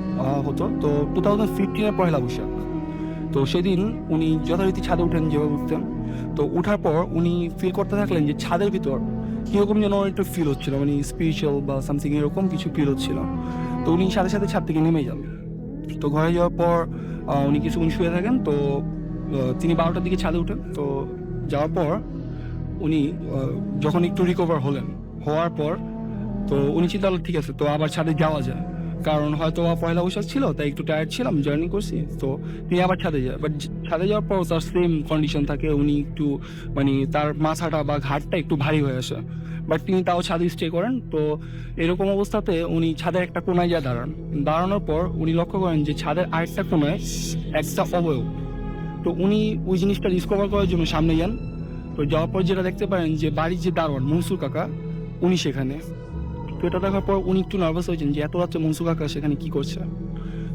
B: হতো। তো 2015-এর পয়লা বৈশাখ, তো সেদিন উনি যথারীতি ছাদে উঠেন, যেভাবে উঠতেন। তো উঠার পর উনি ফিল করতে থাকলেন যে ছাদের ভিতর কীরকম যেন একটু ফিল হচ্ছিল, মানে স্পিরিচুয়াল বা সামথিং এরকম কিছু ফিল হচ্ছিল। তো উনি সাথে সাথে ছাদ থেকে নেমে যান। তো ঘরে যাওয়ার পর উনি কিছুক্ষণ শুয়ে থাকেন। তো তিনি 12টার দিকে ছাদে উঠেন। তো যাওয়ার পর উনি যখন একটু রিকভার হওয়ার পর তো উনি চিন্তা করলেন ঠিক আছে, তো আবার ছাদে যাওয়া যায়, কারণ হয়তো পয়লা বৈশাখ ছিল, তাই একটু টায়ার্ড ছিলাম, জার্নি করছি। তো তিনি আবার ছাদে যায়। বাট ছাদে যাওয়ার পর তার সেম কন্ডিশন থাকে, উনি একটু মানে তার মাথাটা বা ঘাটটা একটু ভারী হয়ে আসে। বাট তিনি তাও ছাদে স্টে করেন। তো এরকম অবস্থাতে উনি ছাদের একটা কোনায় যায় দাঁড়ানোর পর উনি লক্ষ্য করেন যে ছাদের আরেকটা কোনায় একটা অবয়ব। তো উনি ওই জিনিসটা ডিসকভার করার জন্য সামনে যান। তো যাওয়ার পর যেটা দেখতে পারেন যে বাড়ির যে দারোয়ান মনসুর কাকা,
F: উনি সেখানে। তো এটা দেখার পর উনি একটু নার্ভাস হয়েছেন যে এত রাত্রে মনসু কাকা সেখানে কি করছে।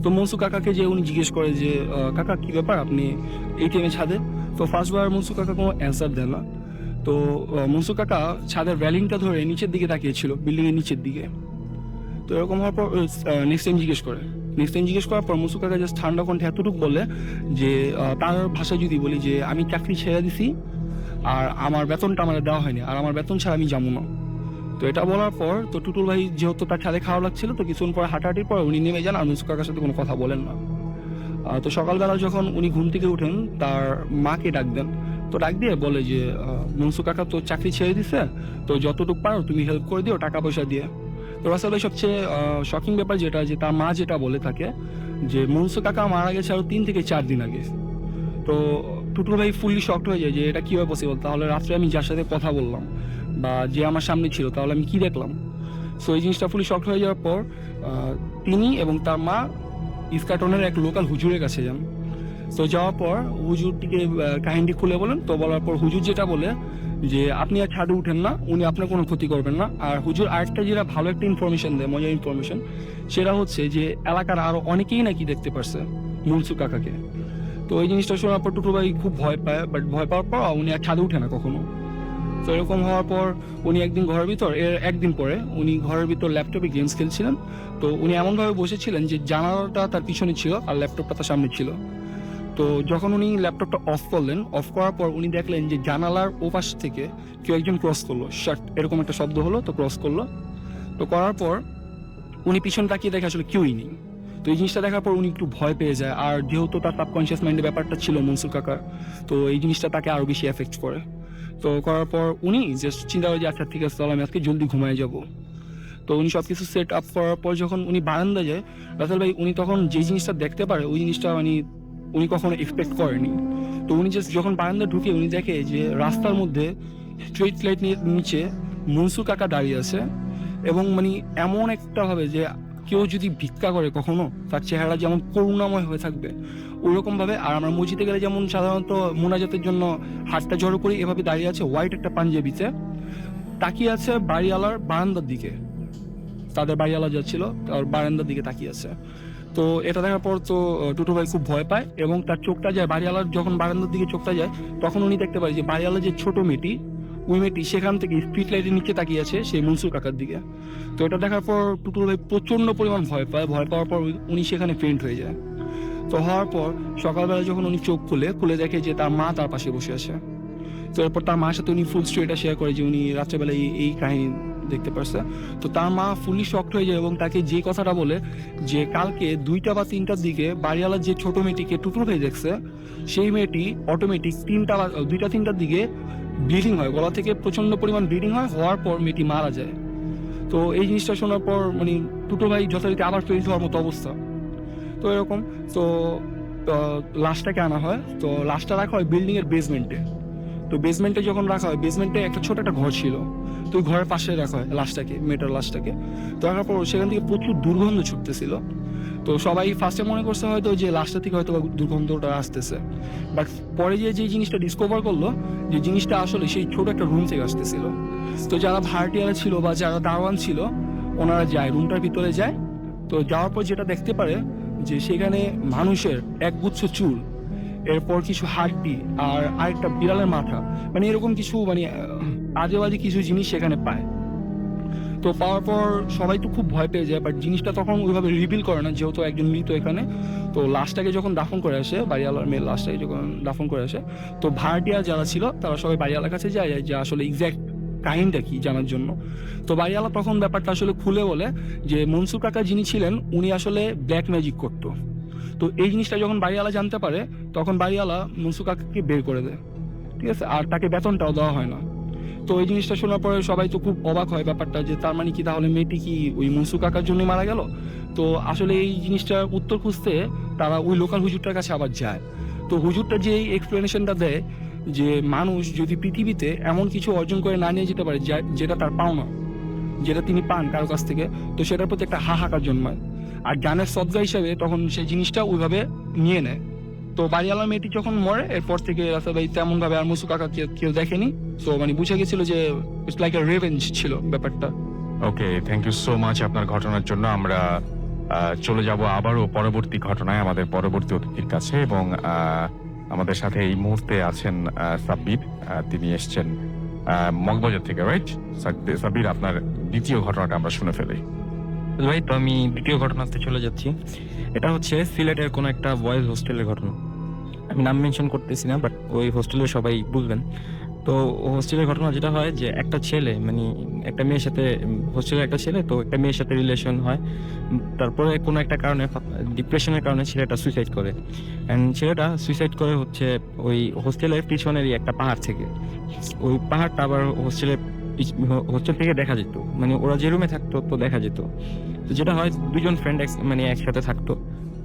F: তো মনসু কাকাকে যে উনি জিজ্ঞেস করে যে কাকা কি ব্যাপার, আপনি এই টাইমে ছাদে? তো ফার্স্টবার মনসু কাকা কোনো অ্যান্সার দেন না। তো মনসু কাকা ছাদের রেলিংটা ধরে নিচের দিকে তাকিয়েছিল, বিল্ডিংয়ের নিচের দিকে। তো এরকম হওয়ার পর নেক্সট টাইম জিজ্ঞেস করার পর মনসু কাকা জাস্ট ঠান্ডা কণ্ঠে এতটুকু বলে যে তার ভাষায় যদি বলি যে আমি চাকরি ছেড়ে দিছি আর আমার বেতনটা আমার দেওয়া হয়নি, আর আমার বেতন ছাড়া আমি যাবো না। তো এটা বলার পর তো টুটুল ভাই যেহেতু তার ছাদে খাওয়া লাগছিল, তো কিছুক্ষণ পরে হাঁটাহাঁটির পর উনি নেমে যান আর মনসু কাকার সাথে কোনো কথা বলেন না। তো সকালবেলা যখন উনি ঘুম থেকে উঠেন তার মাকে ডাক দেন। তো ডাক দিয়ে বলে যে মনসু কাকা তো চাকরি ছেড়ে দিছে, তো যতটুকু পারো তুমি হেল্প করে দিও টাকা পয়সা দিয়ে। তো রাসেল ভাই সবচেয়ে শকিং ব্যাপার যেটা, যে তার মা যেটা বলে থাকে যে মনসু কাকা মারা গেছে আরো 3 থেকে 4 দিন আগে। তো টুটুল ভাই ফুললি শকড হয়ে যায় যে এটা কীভাবে পসিবল, তাহলে রাত্রে আমি যার সাথে কথা বললাম বা যে আমার সামনে ছিল তাহলে আমি কি দেখলাম। সো এই জিনিসটা ফুললি শকড হয়ে যাওয়ার পর তিনি এবং তার মা ইস্কাটনের এক লোকাল হুজুরের কাছে যান। তো যাওয়ার পর হুজুরটিকে কাহিনীটি খুলে বলেন। তো বলার পর হুজুর যেটা বলে যে আপনি আর ছাদে উঠেন না, উনি আপনার কোনো ক্ষতি করবেন না। আর হুজুর আরেকটা যেটা ভালো একটা ইনফরমেশন দেয়, মজার ইনফরমেশন, সেটা হচ্ছে যে এলাকার আরো অনেকেই নাকি দেখতে পারছে মনসু কাকাকে। তো এই জিনিসটা শোনার পর টুটু ভাই খুব ভয় পায়, বাট ভয় পাওয়ার পর উনি আর ছাদে উঠে না কখনো। তো এরকম হওয়ার পর উনি একদিন পরে উনি ঘরের ভিতর ল্যাপটপে গেমস খেলছিলেন। তো উনি এমনভাবে বসেছিলেন যে জানালাটা তার পিছনে ছিল আর ল্যাপটপটা তার সামনে ছিল। তো যখন উনি ল্যাপটপটা অফ করার পর উনি দেখলেন যে জানালার ওপাশ থেকে কেউ একজন ক্রস করলো, শার্ট এরকম একটা শব্দ হলো, তো ক্রস করলো। তো করার পর উনি পিছন তাকিয়ে দেখে আসলে কেউই নেই। তো এই জিনিসটা দেখার পর উনি একটু ভয় পেয়ে যায়, আর যেহেতু তার সাবকনশিয়াস মাইন্ডে ব্যাপারটা ছিল মনসুর কাকার, তো এই জিনিসটা তাকে আরো বেশি এফেক্ট করে। তো করার পর উনি জাস্ট চিন্তা করে যে আচ্ছা ঠিক আছে, তাহলে আমি আজকে জলদি ঘুমায় যাব। তো উনি সবকিছু সেট আপ করার পর যখন উনি বারান্দা যায়, রাসেল ভাই উনি তখন যে জিনিসটা দেখতে পারে ওই জিনিসটা উনি কখনো এক্সপেক্ট করেনি। তো উনি জাস্ট যখন বারান্দা ঢুকে উনি দেখে যে রাস্তার মধ্যে স্ট্রিট লাইট নিচে মনসুর কাকা দাঁড়িয়ে আছে, এবং এমন একটা ভাবে যে কেউ যদি ভিক্ষা করে কখনো তার চেহারা যেমন করুণাময় হয়ে থাকবে ওইরকম ভাবে। আর আমরা মসজিদে গেলে যেমন সাধারণত মোনাজাতের জন্য হাতটা জড়ো করি, এভাবে দাঁড়িয়ে আছে হোয়াইট একটা পাঞ্জাবিতে, তাকিয়ে আছে বাড়িওয়ালার বারান্দার দিকে। তাদের বাড়িওয়ালা যাচ্ছিল তার বারান্দার দিকে তাকিয়ে আছে। তো এটা দেখার পর তো টুটু ভাই খুব ভয় পায়, এবং তার চোখটা যায় বাড়িওয়ালার যখন বারান্দার দিকে চোখটা যায় তখন উনি দেখতে পায় যে বাড়িওয়ালার যে ছোট মেয়েটি, ওই মেয়েটি সেখান থেকে স্ট্রিট লাইটের নিচে তাকিয়ে আছে সেই মনসুর কাকার দিকে। তো এটা দেখার পর টুটু ভাই প্রচন্ড পরিমাণ ভয় পাওয়ার পর উনি সেখানে ফেন্ট হয়ে যায়। তো হওয়ার পর সকালবেলা যখন উনি চোখ খুলে দেখে যে তার মা তার পাশে বসে আছে। তো এরপর তার মার সাথে উনি ফুল স্টোরিটা শেয়ার করে যে উনি রাত্রেবেলা এই কাহিনী দেখতে পারছে। তো তার মা ফুলি শকড হয়ে যায় এবং তাকে যে কথাটা বলে যে কালকে 2টা বা 3টার দিকে বাড়িওয়ালার যে ছোট মেয়েটিকে টুটুল ভাই দেখছে, সেই মেয়েটি অটোমেটিক 2টা-3টার দিকে ব্লিডিং হয়, গলা থেকে প্রচন্ড পরিমাণ ব্লিডিং হওয়ার পর মেয়েটি মারা যায়। তো এই জিনিসটা শোনার পর টুটুল ভাই যথারীতি আবার ফেল হওয়ার মতো অবস্থা। তো এরকম তো লাশটাকে আনা হয়। তো লাশটা রাখা হয় বিল্ডিং এর বেসমেন্টে। তো বেসমেন্টে যখন রাখা হয়, বেসমেন্টে একটা ছোট একটা ঘর ছিল, তো ওই ঘরের পাশে রাখা হয় মেয়েটার লাশটাকে। তো রাখার পর সেখান থেকে প্রচুর দুর্গন্ধ ছুটতেছিল। তো সবাই ফার্স্টে মনে করছে হয়তো যে লাশটা থেকে হয়তো দুর্গন্ধটা আসতেছে, বাট পরে যে জিনিসটা ডিসকভার করলো যে জিনিসটা আসলে সেই ছোট একটা রুম থেকে আসতেছিল। তো যারা ভাড়াটিয়ারা ছিল বা যারা দারোয়ান ছিল ওনারা যায়, রুমটার ভিতরে যায়। তো যাওয়ার পর যেটা দেখতে পারে যে সেখানে মানুষের একগুচ্ছ চুল, এরপর কিছু হাড্ডি আর আরেকটা বিড়ালের মাথা, এরকম কিছু আজে বাজে কিছু জিনিস সেখানে পায়। তো পাওয়ার পর সবাই তো খুব ভয় পেয়ে যায়, বাট জিনিসটা তখন ওইভাবে রিভিল করে না যেহেতু একজন মৃত এখানে। তো লাশটাকে যখন দাফন করে আসে, বাড়িওয়ালার মেয়ের লাশটাকে যখন দাফন করে আসে, তো ভাড়াটিয়া যারা ছিল তারা সবাই বাড়িওয়ালার কাছে যায় যে আসলে এক্স্যাক্ট কাহিনীটা কি জানার জন্য। তো বাড়িওয়ালা তখন ব্যাপারটা আসলে খুলে বলে যে মনসুর কাকা যিনি ছিলেন উনি আসলে ব্ল্যাক ম্যাজিক করতো। তো এই জিনিসটা যখন বাড়িওয়ালা জানতে পারে তখন বাড়িওয়ালা মনসুর কাকাকে বের করে দেয়, ঠিক আছে, আর তাকে বেতনটাও দেওয়া হয় না। তো এই জিনিসটা শোনার পরে সবাই তো খুব অবাক হয় ব্যাপারটা, যে তার কি তাহলে মেয়েটি কি ওই মনসুর কাকার জন্যই মারা গেল। তো আসলে এই জিনিসটার উত্তর খুঁজতে তারা ওই লোকাল হুজুরটার কাছে আবার যায়। তো হুজুরটা যে এক্সপ্লেনেশনটা দেয় যে মানুষ যদি পৃথিবীতে এমন কিছু অর্জন করে না নিয়ে যেতে পারে যেটা তার পাওনা, যেটা তিনি পান কারো কাছ থেকে, তো সেটার প্রতি একটা হাহাকার জন্মায়, আর জ্ঞানের সদ্গা হিসাবে তখন সেই জিনিসটা ওইভাবে নিয়ে নেয়। তো বাড়িওয়ালা মেয়েটি যখন মরে এরপর থেকে রাসেল ভাই তেমন ভাবে আর মুসু কাকাকে কেউ দেখেনি। তো মানে বুঝে গেছিল যে ইটস লাইক এ রিভেঞ্জ ছিল ব্যাপারটা।
A: ওকে, থ্যাংক ইউ সো মাচ আপনার ঘটনার জন্য। আমরা চলে যাব আবারও পরবর্তী ঘটনায় আমাদের পরবর্তী অতিথির কাছে, এবং আমাদের সাথে এই মুহূর্তে আছেন সাব্বির। তিনি এসছেন মগবাজার থেকে, রাইট? সাব্বির, আপনার দ্বিতীয় ঘটনাটা আমরা শুনে ফেলি।
C: ভাই, তো আমি দ্বিতীয় ঘটনাতে চলে যাচ্ছি। এটা হচ্ছে সিলেটের কোনো একটা বয়েজ হোস্টেলের ঘটনা। আমি নাম মেনশন করতেছি না, বাট ওই হোস্টেলে সবাই বুঝবেন। তো হোস্টেলের ঘটনা যেটা হয় যে একটা ছেলে মানে একটা মেয়ের সাথে, হোস্টেলের একটা ছেলে তো একটা মেয়ের সাথে রিলেশন হয়। তারপরে কোনো একটা কারণে, ডিপ্রেশনের কারণে ছেলেটা সুইসাইড করে। অ্যান্ড ছেলেটা সুইসাইড করে হচ্ছে ওই হোস্টেলের পিছনেরই একটা পাহাড় থেকে। ওই পাহাড়টা আবার হোস্টেল থেকে দেখা যেত, মানে ওরা যে রুমে থাকতো তো দেখা যেত। তো যেটা হয়, দুজন ফ্রেন্ড মানে একসাথে থাকতো।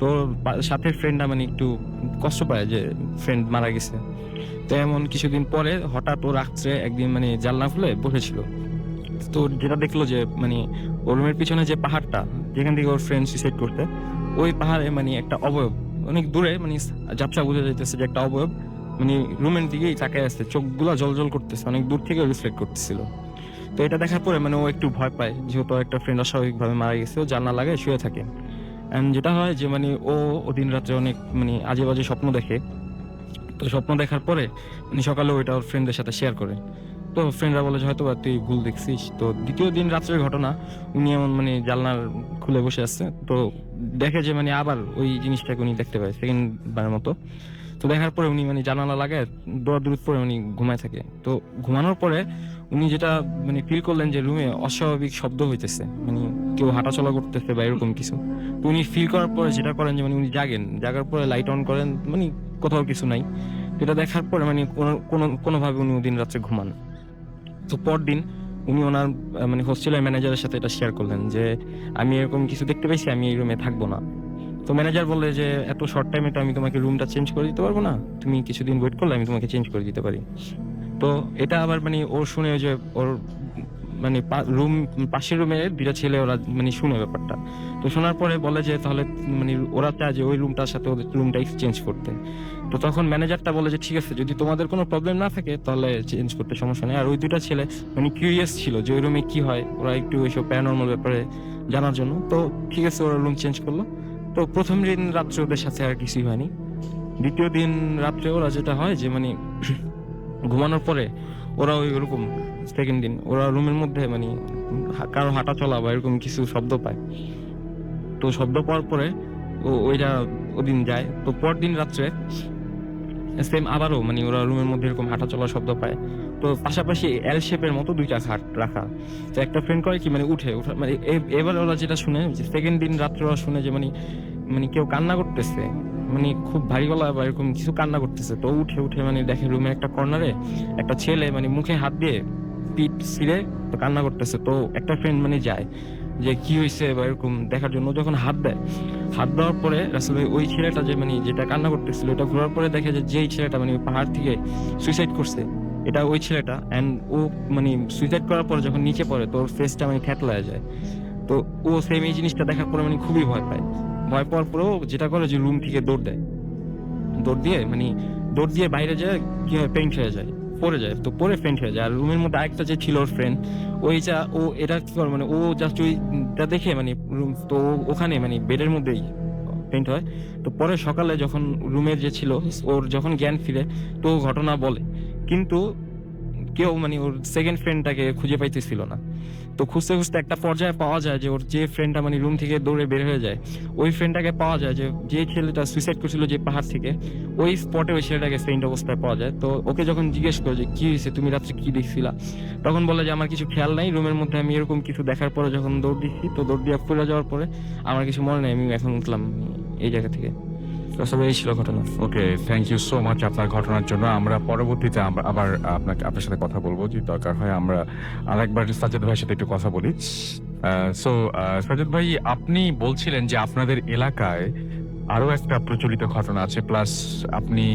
C: তো সাথের ফ্রেন্ডটা মানে একটু কষ্ট পায় যে ফ্রেন্ড মারা গেছে। তো এমন কিছুদিন পরে হঠাৎ ও রাত্রে একদিন মানে জানলা খুলে বসেছিল। তো যেটা দেখলো যে মানে ওর রুমের পিছনে যে পাহাড়টা যেখান থেকে ওর ফ্রেন্ড সুইসাইড করতে, ওই পাহাড়ে মানে একটা অবয়ব অনেক দূরে, মানে ঝাপসা বোঝা যাইতেছে যে একটা অবয়ব মানে রুমের দিকেই তাকায় আসছে, চোখগুলো জল করতেছে, অনেক দূর থেকে রিফ্লেক্ট করতেছিল। তো এটা দেখার পরে মানে ও একটু ভয় পায়, যেহেতু একটা ফ্রেন্ড অস্বাভাবিকভাবে মারা গেছে। ও জানলা লাগায় শুয়ে থাকে। অ্যান্ড যেটা হয় যে মানে ও দিন রাত্রে অনেক মানে আজে বাজে স্বপ্ন দেখে। তো স্বপ্ন দেখার পরে মানে সকালে ওইটা ওর ফ্রেন্ডদের সাথে শেয়ার করে। তো ফ্রেন্ডরা বলে যে হয়তো বা তুই ভুল দেখছিস। তো দ্বিতীয় দিন রাত্রের ঘটনা, উনি এমন মানে জানলার খুলে বসে আসছে। তো দেখে যে মানে আবার ওই জিনিসটাকে উনি দেখতে পায় সেকেন্ড বারের মতো। তো দেখার পরে উনি মানে জানালা লাগায় দৌড় পরে উনি ঘুমায় থাকে। তো ঘুমানোর পরে উনি যেটা মানে ফিল করলেন যে রুমে অস্বাভাবিক শব্দ হইতেছে, মানে কেউ হাঁটাচলা করতেছে বা এরকম কিছু। তো উনি ফিল করার পরে যেটা করেন যে মানে উনি জাগার পরে লাইট অন করেন, মানে কোথাও কিছু নাই। এটা দেখার পরে মানে কোনোভাবে উনি দিন রাত্রে ঘুমান। তো পরদিন উনি ওনার মানে হোস্টেলের ম্যানেজারের সাথে এটা শেয়ার করলেন যে আমি এরকম কিছু দেখতে পাইছি, আমি এই রুমে থাকবো না। তো ম্যানেজার বললে যে এত শর্ট টাইমে তো আমি তোমাকে রুমটা চেঞ্জ করে দিতে পারবো না, তুমি কিছুদিন ওয়েট করলে আমি তোমাকে চেঞ্জ করে দিতে পারি। তো এটা আবার মানে ওর শুনে যে ওর মানে রুম পাশের রুমে দুইটা ছেলে ওরা মানে শুনে ব্যাপারটা। তো শোনার পরে বলে যে তাহলে মানে ওরা চায় যে ওই রুমটার সাথে ওদের রুমটা এক্সচেঞ্জ করতে। তো তখন ম্যানেজারটা বলে যে ঠিক আছে, যদি তোমাদের কোনো প্রবলেম না থাকে তাহলে চেঞ্জ করতে সমস্যা নেই। আর ওই দুইটা ছেলে মানে কিউরিয়াস ছিল যে ওই রুমে কি হয়, ওরা একটু এইসব প্যারানর্মাল ব্যাপারে জানার জন্য। তো ঠিক আছে, ওরা রুম চেঞ্জ করলো। তো প্রথম দিন রাত্রে ওদের সাথে আর কিছুই হয়নি। দ্বিতীয় দিন রাত্রে ওরা যেটা হয় যে মানে ঘুমানোর পরে ওরা ওরকম সেকেন্ড দিন ওরা রুমের মধ্যে মানে কারো হাঁটা চলা বা এরকম কিছু শব্দ পায়। তো শব্দ পাওয়ার পরে ওইটা ওদিন যায়। তো পরদিন রাত্রে সেম আবারও মানে ওরা রুমের মধ্যে এরকম হাঁটা চলার শব্দ পায়। তো পাশাপাশি এল শেপের মতো দুইটা খাট রাখা। তো একটা ফ্রেন্ড করে কি মানে উঠা মানে এবার ওরা যেটা শুনে যে সেকেন্ড দিন রাত্রে ওরা শুনে যে মানে কেউ কান্না করতেছে, মানে খুব ভারী গলা বা এরকম কিছু কান্না করতেছে। তো উঠে মানে দেখে রুমের একটা কর্নারে একটা ছেলে মানে মুখে হাত দিয়ে পিঠ ছিঁড়ে তো কান্না করতেছে। তো একটা ফ্রেন্ড মানে যায় যে কি হয়েছে বা এরকম দেখার জন্য। যখন হাত দেওয়ার পরে আসলে ওই ছেলেটা যে মানে যেটা কান্না করতেছিল এটা ঘোরার পরে দেখে যে যেই ছেলেটা মানে পাহাড় থেকে সুইসাইড করছে এটা ওই ছেলেটা। অ্যান্ড ও মানে সুইসাইড করার পরে যখন নিচে পড়ে তো ওর ফেসটা মানে থ্যাতলায় যায়। তো ও সেম এই জিনিসটা দেখার পরে মানে খুবই ভয় পায়। ভয় পাওয়ার পরেও যেটা করে যে রুম থেকে দৌড় দিয়ে বাইরে যায়, কি হয় পেইন্ট হয়ে যায়, পড়ে যায়। তো পরে ফেন্ট হয়ে যায়। আর রুমের মধ্যে আরেকটা যে ছিল ওর ফ্রেন্ড, ও এটা কি করে মানে ও জাস্ট ওইটা দেখে মানে রুম তো ওখানে মানে বেডের মধ্যেই ফেন্ট হয়। তো পরে সকালে যখন রুমের যে ছিল ওর যখন জ্ঞান ফিরে তো ঘটনা বলে, কিন্তু কেউ মানে ওর সেকেন্ড ফ্রেন্ডটাকে খুঁজে পাইতেছিল না। তো খুঁজতে একটা পর্যায়ে পাওয়া যায় যে ওর যে ফ্রেন্ডটা মানে রুম থেকে দৌড়ে বের হয়ে যায়, ওই ফ্রেন্ডটাকে পাওয়া যায় যে ছেলেটা সুইসাইড করছিল যে পাহাড় থেকে, ওই স্পটে ওই ছেলেটাকে ফেইন্ট অবস্থায় পাওয়া যায়। তো ওকে যখন জিজ্ঞেস করে যে কি হয়েছে, তুমি রাত্রে কি দেখছিলা, তখন বলে যে আমার কিছু খেয়াল নাই, রুমের মধ্যে আমি এরকম কিছু দেখার পরে যখন দৌড় দিচ্ছি তো দৌড় দিয়ে পড়ে যাওয়ার পরে আমার কিছু মনে নেই, আমি এখন উঠলাম এই জায়গা থেকে। আসলে এই ছিল ঘটনা।
A: ওকে, থ্যাংক ইউ সো মাচ আপনার ঘটনার জন্য। আমরা পরবর্তীতে আবার আপনার সাথে কথা বলবো, যদি দরকার হয় আমরা আরেকবার সাজ্জাদ ভাইয়ের সাথে একটু কথা বলি। সো সাজ্জাদ ভাই, আপনি বলছিলেন যে আপনাদের এলাকায় আরো একটা প্রচলিত ঘটনা আছে, প্লাস আপনি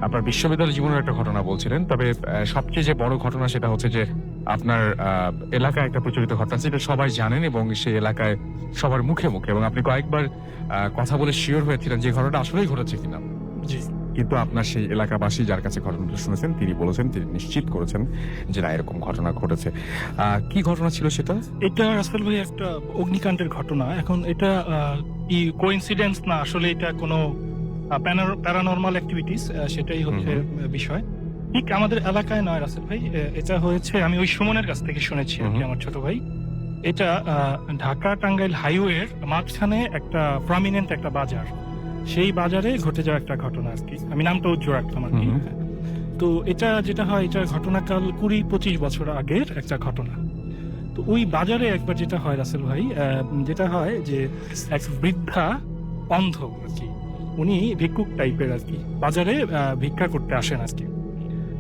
A: আপনার বিশ্ববিদ্যালয় জীবনের একটা ঘটনা বলছিলেন। তবে সবচেয়ে যে বড় ঘটনা সেটা হচ্ছে যে আপনার এলাকায় একটা প্রচলিত ঘটনা আছে, যেটা সবাই জানেন এবং সেই এলাকায় সবার মুখে এবং আপনি কয়েকবার কথা বলে শিওর হয়েছিলেন যে ঘটনাটা আসলেই ঘটেছে কিনা।
B: জি।
A: কিন্তু আপনার সেই এলাকাবাসী যার কাছে ঘটনাটা শুনেছেন তিনি বলেছেন, তিনি নিশ্চিত করেছেন যে না এরকম ঘটনা ঘটেছে। কি ঘটনা ছিল সেটা?
B: এটা রাসেল ভাই একটা অগ্নিকাণ্ডের ঘটনা। এখন এটা কি কোইন্সিডেন্স না আসলে এটা কোনো প্যারানরমাল অ্যাক্টিভিটিস, সেটাই হচ্ছে বিষয়। ঠিক আমাদের এলাকায় নয় রাসেল ভাই, এটা হয়েছে আমি ওই সুমনের কাছ থেকে শুনেছি আর কি, আমার ছোট ভাই। এটা ঢাকা টাঙ্গাইল হাইওয়ের মাঝখানে একটা প্রমিনেন্ট একটা বাজার, সেই বাজারে ঘটে যাওয়া একটা ঘটনা আর কি। আমি নামটা উজ্জ্বল রাখলাম আর কি। তো এটা যেটা হয়, এটা ঘটনাকাল 20-25 বছর আগের একটা ঘটনা। তো ওই বাজারে একবার যেটা হয় রাসেল ভাই, যেটা হয় যে এক বৃদ্ধা অন্ধ আর কি, উনি ভিক্ষুক টাইপের আর কি, বাজারে ভিক্ষা করতে আসেন আর কি।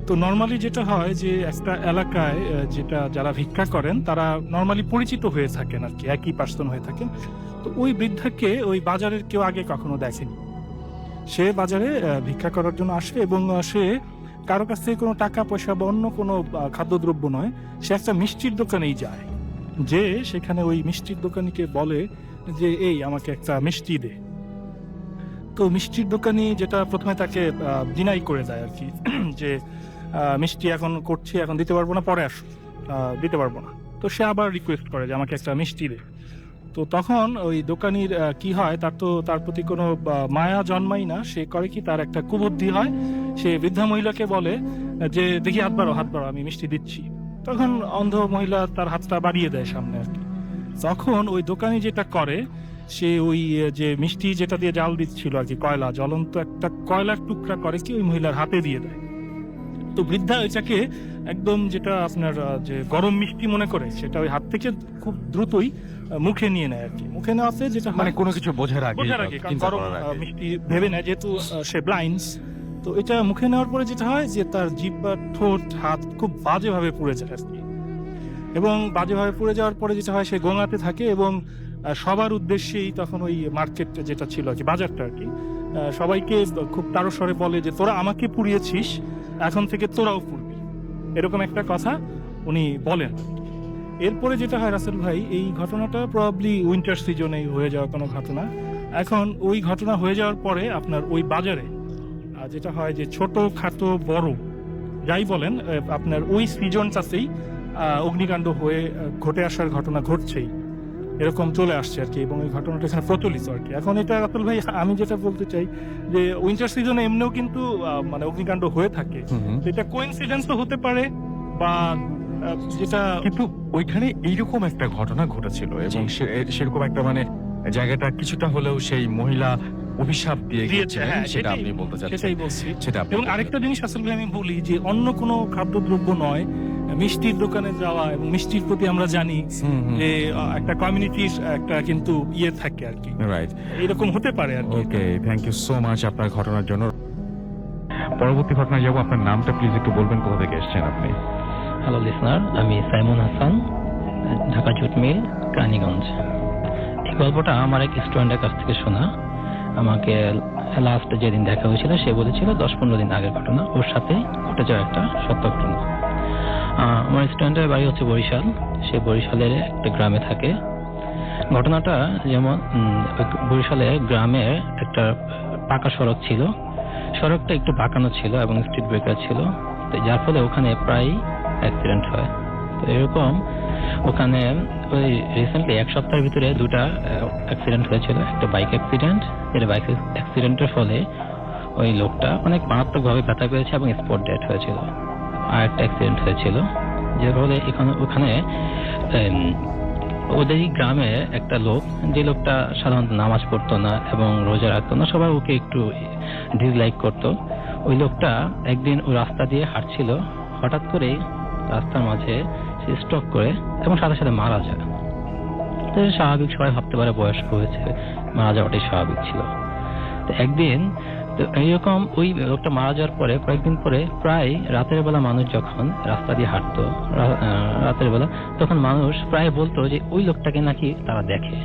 B: তো নর্মালি যেটা হয় যে একটা এলাকায় যেটা যারা ভিক্ষা করেন তারা নর্মালি পরিচিত হয়ে থাকেন আর কি, একই পার্সন হয়ে থাকেন। তো ওই বৃদ্ধাকে ওই বাজারের কেউ আগে কখনো দেখেনি। সে বাজারে ভিক্ষা করার জন্য আসে এবং সে কারো কাছ থেকে কোনো টাকা পয়সা বা অন্য কোনো খাদ্যদ্রব্য নয়, সে একটা মিষ্টির দোকানেই যায়, যে সেখানে ওই মিষ্টির দোকানিকে বলে যে এই আমাকে একটা মিষ্টি দে। তো মিষ্টির দোকানি যেটা প্রথমে তাকে ডিনাই করে দেয় আর কি, যে মিষ্টি এখন করছি, এখন দিতে পারবো না, পরে আসো, দিতে পারবো না। তো সে আবার রিকোয়েস্ট করে যে আমাকে একটা মিষ্টি দে। তো তখন ওই দোকানির কি হয়, তার প্রতি কোনো মায়া জন্মাই না। সে করে কি, তার একটা কুবুদ্ধি হয়, সে বৃদ্ধা মহিলাকে বলে যে দেখি হাত বাড়ো, আমি মিষ্টি দিচ্ছি। তখন অন্ধ মহিলা তার হাতটা বাড়িয়ে দেয় সামনে আর কি। তখন ওই দোকানি যেটা করে, সে ওই যে মিষ্টি যেটা দিয়ে জাল দিচ্ছিল আর কি, কয়লা, জ্বলন্ত একটা কয়লার টুকরা করে কি ওই মহিলার হাতে দিয়ে দেয়। তো বৃদ্ধা ওইটাকে একদম যেটা আপনার যে গরম মিষ্টি মনে করে, সেটা ওই হাত থেকে খুব দ্রুতই মুখে নিয়ে নেয় আর কি। মুখে নেওয়াতে যেটা
A: মানে কোনো কিছু বোঝার আগে,
B: কারণ গরম মিষ্টি ভেবে নেয়, যেহেতু সে ব্লাইন্ডস। তো এটা মুখে নেওয়ার পরে যেটা হয় যে তার জিভ বা ঠোঁট, হাত খুব বাজেভাবে পুড়ে যায় আর কি। এবং বাজেভাবে পুড়ে যাওয়ার পরে যেটা হয়, সে গোঙাতে থাকে এবং সবার উদ্দেশ্যেই তখন ওই মার্কেট যেটা ছিল আর কি, বাজারটা আর কি, সবাইকে খুব তারস্বরে বলে যে তোরা আমাকে পুড়িয়েছিস, এখন থেকে তোরাও পুড়বি, এরকম একটা কথা উনি বলেন। এরপরে যেটা হয় রাসেল ভাই, এই ঘটনাটা প্রবাবলি উইন্টার সিজনেই হয়ে যাওয়া কোনো ঘটনা। এখন ওই ঘটনা হয়ে যাওয়ার পরে আপনার ওই বাজারে যেটা হয় যে ছোট খাটো বড় যাই বলেন, আপনার ওই সিজনটাতেই অগ্নিকাণ্ড হয়ে ঘটে আসার ঘটনা ঘটছেই, এরকম চলে আসছে আর কি। এবং এই ঘটনাটা এখানে প্রচলিত আর কি। এখন এটা রাসেল ভাই আমি যেটা বলতে চাই যে উইন্টার সিজনে এমনিও কিন্তু মানে অগ্নিকাণ্ড হয়ে থাকে। এটা কোইন্সিডেন্সও হতে পারে বা যেটা,
A: কিন্তু ওইখানে এইরকম একটা ঘটনা ঘটেছিল এবং সেরকম একটা মানে জায়গাটা কিছুটা হলেও সেই মহিলা অভিশাপ দিয়ে
B: দিয়েছে, হ্যাঁ,
A: সেটা আপনি বলতে চাচ্ছেন।
B: সেটাই বলছি।
A: সেটা আপনি
B: এবং আরেকটা জিনিস আসলে আমি বলি যে অন্য কোনো খাদ্যদ্রব্য নয়, মিষ্টির দোকানে যাওয়া এবং মিষ্টির প্রতি আমরা জানি যে একটা কমিউনিটির একটা কিন্তু ইয়ে থাকে আর কি,
A: রাইট,
B: এরকম হতে পারে আর কি।
A: ওকে, থ্যাংক ইউ সো মাচ আপনার ঘটনার জন্য। পরবর্তী ঘটনায় যাবো, আপনার নামটা প্লিজ একটু বলবেন, কোথা থেকে এসেছেন আপনি?
G: হ্যালো লিসনার, আমি Simon Hasan, Dhaka jute mill, Raniganj. এই গল্পটা আমার এক স্টুডেন্টের কাছ থেকে শোনা। আমাকে লাস্ট যেদিন দেখা হয়েছিল সে বলেছিল 10-15 দিন আগের ঘটনা, ওর সাথে ঘটে যাওয়া একটা সত্য ঘটনা। আমার স্টুডেন্টের বাড়ি হচ্ছে বরিশাল, সে বরিশালের একটা গ্রামে থাকে। ঘটনাটা যেমন বরিশালে গ্রামের একটা পাকা সড়ক ছিল, সড়কটা একটু বাঁকানো ছিল এবং স্পিড ব্রেকার ছিল, তো যার ফলে ওখানে প্রায় অ্যাক্সিডেন্ট হয়। তো এরকম ওখানে ওই রিসেন্টলি এক সপ্তাহের ভিতরে 2টা অ্যাক্সিডেন্ট হয়েছিল। একটা বাইক অ্যাক্সিডেন্ট, যেটা বাইক অ্যাক্সিডেন্টের ফলে ওই লোকটা অনেক মারাত্মকভাবে ব্যথা পেয়েছে এবং স্পট ডেথ হয়েছিল। আর একটা অ্যাক্সিডেন্ট হয়েছিল যার ফলে ওখানে ওদের গ্রামে একটা লোক, যে লোকটা সাধারণত নামাজ পড়তো না এবং রোজা রাখতো না, সবাই ওকে একটু ডিসলাইক করতো। ওই লোকটা একদিন ওই রাস্তা দিয়ে হাঁটছিল, হঠাৎ করেই রাস্তার মাঝে সে স্ট্রোক করে এবং সাথে সাথে মারা যায়। তো স্বাভাবিক, সবাই ভাবতে পারে বয়স্ক হয়েছে, মারা যাওয়াটাই স্বাভাবিক ছিল। তো একদিন তো এইরকম ওই লোকটা মারা যাওয়ার পরে কয়েকদিন পরে প্রায় রাতের বেলা মানুষ যখন রাস্তা দিয়ে হাঁটতো রাতের বেলা, তখন মানুষ প্রায় বলতো যে ওই লোকটাকে নাকি তারা দেখে।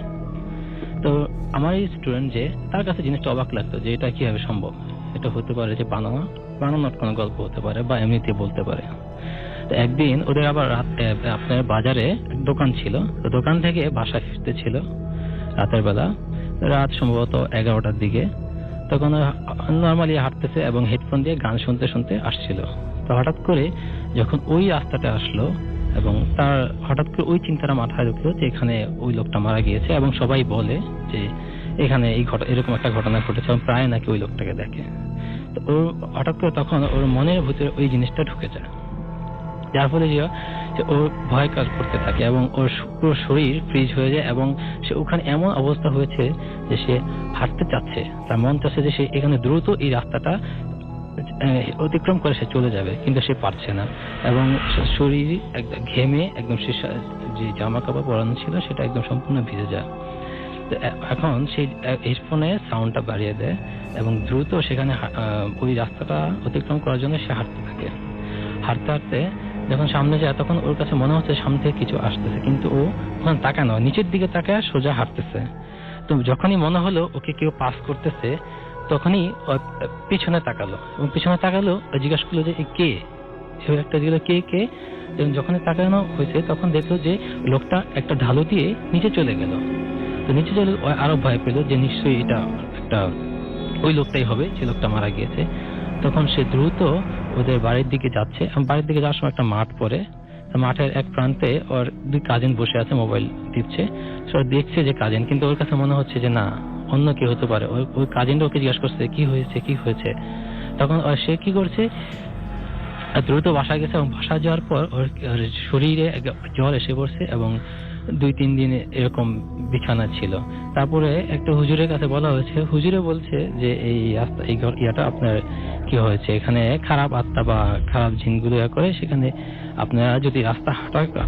G: তো আমার এই স্টুডেন্ট, যে তার কাছে জিনিসটা অবাক লাগতো যে এটা কিভাবে সম্ভব, এটা হতে পারে যে বানানোর কোনো গল্প হতে পারে বা এমনিতে বলতে পারে। তো একদিন ওদের আবার আপনার বাজারে দোকান ছিল, তো দোকান থেকে বাসা ফিরতে ছিল রাতের বেলা, রাত সম্ভবত 11টার দিকে। তখন নর্মালি হাঁটতেছে এবং হেডফোন দিয়ে গান শুনতে শুনতে আসছিল। তো হঠাৎ করে যখন ওই রাস্তাটা আসলো এবং তার হঠাৎ করে ওই চিন্তাটা মাথায় ঢুকলো যে এখানে ওই লোকটা মারা গিয়েছে, এবং সবাই বলে যে এখানে এরকম একটা ঘটনা ঘটেছে এবং প্রায় নাকি ওই লোকটাকে দেখে। তো ওর হঠাৎ করে তখন ওর মনের ভিতরে ওই জিনিসটা ঢুকে যায়, যার ফলে যে ওর ভয় কাজ করতে থাকে এবং ওর পুরো শরীর ফ্রিজ হয়ে যায় এবং সে ওখানে এমন অবস্থা হয়েছে যে সে হাঁটতে চাচ্ছে, তার মন চাচ্ছে যে সে এখানে দ্রুত এই রাস্তাটা অতিক্রম করে সে চলে যাবে, কিন্তু সে পারছে না এবং শরীর একদম ঘেমে একদম সে যে জামা কাপড় পরানো ছিল সেটা একদম সম্পূর্ণ ভিজে যায়। তো এখন সেই হেডফোনে সাউন্ডটা বাড়িয়ে দেয় এবং দ্রুত সেখানে ওই রাস্তাটা অতিক্রম করার জন্য সে হাঁটতে থাকে। হাঁটতে হাঁটতে যখন সামনে যায় তখন ওর কাছে মনে হচ্ছে সামনে থেকে কিছু আসতেছে, কিন্তু ও ওখানে তাকায় না, নিচের দিকে তাকায় সোজা হাঁটতেছে। তো যখনই মনে হলো ওকে কেউ পাস করতেছে তখনই পিছনে তাকালো এবং পিছনে তাকালো জিজ্ঞাসা করলো যে কে, একটা জিজ্ঞাসা কে কে। যখনই তাকানো হয়েছে তখন দেখলো যে লোকটা একটা ঢালু দিয়ে নিচে চলে গেল। তো নিচে চলে আরো ভয় পেলো যে নিশ্চয়ই এটা একটা ওই লোকটাই হবে যে লোকটা মারা গিয়েছে। তখন সে দ্রুত ওদের বাড়ির দিকে যাচ্ছে এবং বাড়ির দিকে যাওয়ার সময় একটা মাঠ পড়ে, মাঠের এক প্রান্তে ওর দুই কাজিন বসে আছে, মোবাইল টিপছে। সে দেখছে যে কাজিন, কিন্তু ওর কাছে মনে হচ্ছে যে না অন্য কেউ হতে পারে। ওই কাজিনটা ওকে জিজ্ঞাসা করছে কি হয়েছে কি হয়েছে। তখন সে কি করছে, দ্রুত বাসায় গেছে এবং বাসায় যাওয়ার পর ওর শরীরে জ্বর এসে পড়ছে এবং 2-3 দিন এরকম বিছানা ছিল। তারপরে একটা হুজুরের কাছে বলা হয়েছে, হুজুরে বলছে যে এই রাস্তা এই ইয়াটা আপনার কি হয়েছে, এখানে খারাপ আত্মা বা খারাপ জিনগুলো করে, সেখানে আপনারা যদি রাস্তা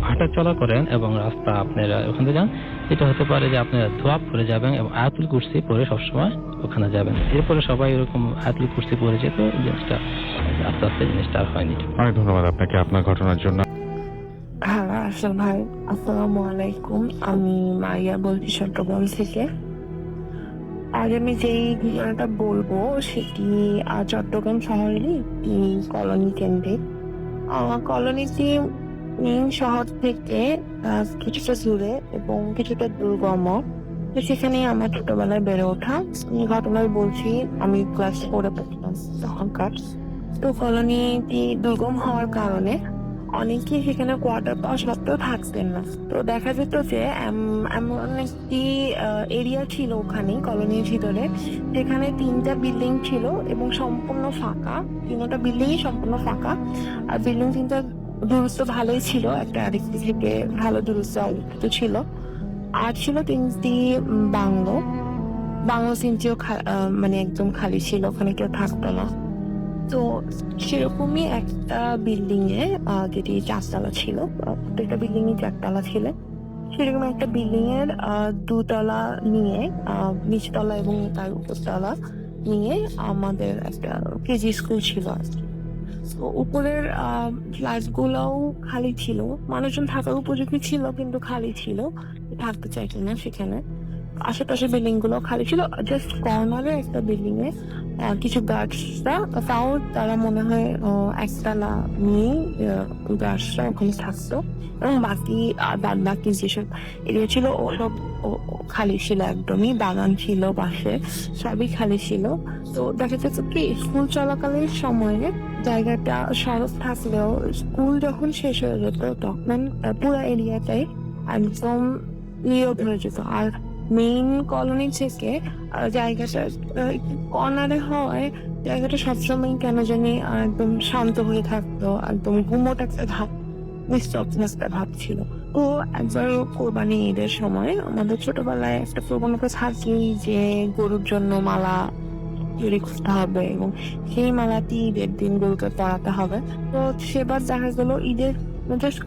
G: হাঁটা চলা করেন এবং রাস্তা আপনারা ওখানে যান, এটা হতে পারে যে আপনারা ধোয়া পড়ে যাবেন এবং আয়াতুল কুরসি পড়ে সবসময় ওখানে যাবেন। এরপরে সবাই এরকম আয়াতুল কুরসি পড়ে যেত, জিনিসটা আস্তে আস্তে জিনিসটা আর হয়নি।
A: অনেক ধন্যবাদ আপনাকে আপনার ঘটনার জন্য।
H: হ্যাঁ আসল ভাই, আসসালামু আলাইকুম। আমি মারিয়া বলছি চট্টগ্রাম থেকে। আজ আমি যেই ঘটনাটা বলবো সেটি চট্টগ্রাম শহরেরই একটি কলোনি কেন্দ্রিক। কলোনিটি মেইন শহর থেকে কিছুটা দূরে এবং কিছুটা দুর্গম। তো সেখানে আমার ছোটবেলায় বেড়ে ওঠা। ঘটনায় বলছি, আমি ক্লাস 4-এ পড়তাম তখনকার। তো কলোনিটি দুর্গম হওয়ার কারণে অনেকেই সেখানে কোয়ার্টার পাওয়া সত্ত্বেও থাকতেন না। তো দেখা যেত যে এমন একটি এরিয়া ছিল ওখানে কলোনির ভিতরে, যেখানে 3টা বিল্ডিং ছিল এবং সম্পূর্ণ ফাঁকা। 3টা বিল্ডিংই সম্পূর্ণ ফাঁকা, আর বিল্ডিং 3টা দূরত্ব ভালোই ছিল, একটা আরেকটি থেকে ভালো দূরত্ব অবস্থিত ছিল। আর ছিল 3টি বাংলো 3টিও মানে একদম খালি ছিল, ওখানে কেউ থাকতো না। তো সেরকমই একটা বিল্ডিং এ যেটি 4তলা ছিল, প্রত্যেকটা বিল্ডিং এ 4তলা ছিল, সেরকম একটা বিল্ডিং এর 2তলা নিয়ে, নিচতলা এবং তার উপরতলা নিয়ে আমাদের একটা কেজি স্কুল ছিল আর কি। তো উপরের ফ্ল্যাট গুলোও খালি ছিল, মানুষজন থাকার উপযোগী ছিল কিন্তু খালি ছিল, থাকতে চাইতো না সেখানে। আশেপাশে বিল্ডিং গুলো খালি ছিল, জাস্ট কর্নারে একটা বিল্ডিং এ কিছু গার্ডসরা, তাও তারা মনে হয় একতলা নিয়ে গার্ডসরা ওখানে থাকতো এবং বাকি যেসব এরিয়া ছিল ওসব খালি ছিল, একদমই বাগান ছিল পাশে, সবই খালি ছিল। তো দেখা যাচ্ছে কি স্কুল চলাকালীন সময়ে জায়গাটা সড়ক থাকলেও স্কুল যখন শেষ হয়ে যেত তখন পুরো এরিয়াটাই একদম নীরব হয়ে যেত। আর মেইন কলোনি থেকে জায়গাটা কর্নারে হওয়ায় জায়গাটা সবসময় কেন জানি একদম শান্ত হয়ে থাকতো, একদম গুমোট একটা ভাব ছিল। তো একবার কোরবানি ঈদের সময় আমাদের ছোটবেলায় একটা প্রবণতা থাকেই যে গরুর জন্য মালা তৈরি করতে হবে এবং সেই মালাটি ঈদের দিন গরুকে পরাতে হবে। তো সেবার দেখা গেল ঈদের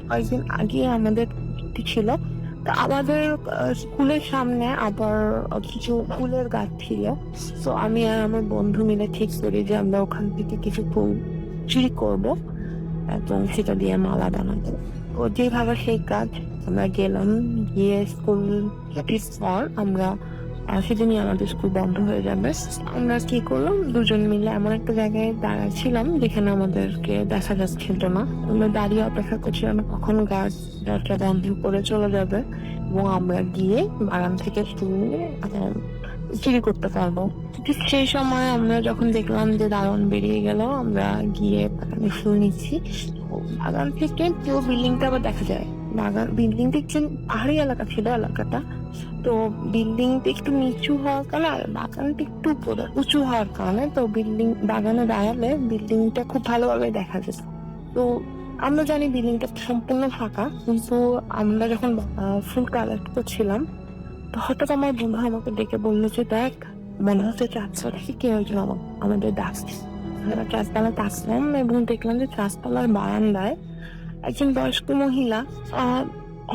H: কয়েকদিন আগে আমাদের ছিল, তো আমাদের স্কুলের সামনে আবার কিছু ফুলের গাছ ছিল। তো আমি আর আমার বন্ধু মিলে ঠিক করি যে আমরা ওখান থেকে কিছু ফুল চুরি করবো এবং সেটা দিয়ে মালা বানাবো। তো যেভাবে সেই কাজ আমরা গেলাম, গিয়ে স্কুল পর আমরা সেদিনই আমাদের স্কুল বন্ধ হয়ে যাবে। আমরা কি করলাম, দুজন মিলে এমন একটা জায়গায় দাঁড়াচ্ছিলাম যেখানে আমাদেরকে দেখা যাচ্ছিল না। আমরা দাঁড়িয়ে অপেক্ষা করছিলাম কখন গাছটা বন্ধ করে চলে যাবে এবং আমরা গিয়ে বাগান থেকে ফুল নিয়ে চুরি করতে পারবো। ঠিক সেই সময় আমরা যখন দেখলাম যে দারোয়ান বেরিয়ে গেল, আমরা গিয়ে বাগানে ফুল নিচ্ছি। বাগান থেকে কেউ বিল্ডিংটা আবার দেখা যায়। বাগান বিল্ডিংটা একটু পাহাড়ি এলাকা ছিল এলাকাটা, তো বিল্ডিংটা একটু নিচু হওয়ার কারণে আর বাগানটা একটু উঁচু হওয়ার কারণে তো বাগানে দাঁড়ালে বিল্ডিংটা খুব ভালোভাবে দেখা যেত। তো আমরা জানি বিল্ডিংটা সম্পূর্ণ ফাঁকা, কিন্তু আমরা যখন ফুল কালেক্ট করছিলাম তো হঠাৎ আমার বন্ধু আমাকে ডেকে বললো যে দেখ, মনে হচ্ছে চারতলা থেকে কেউ একজন আমাদের ডাকছে। আমরা চারতলা আসলাম এবং দেখলাম যে চারতলার বারান্দায় একজন বয়স্ক মহিলা,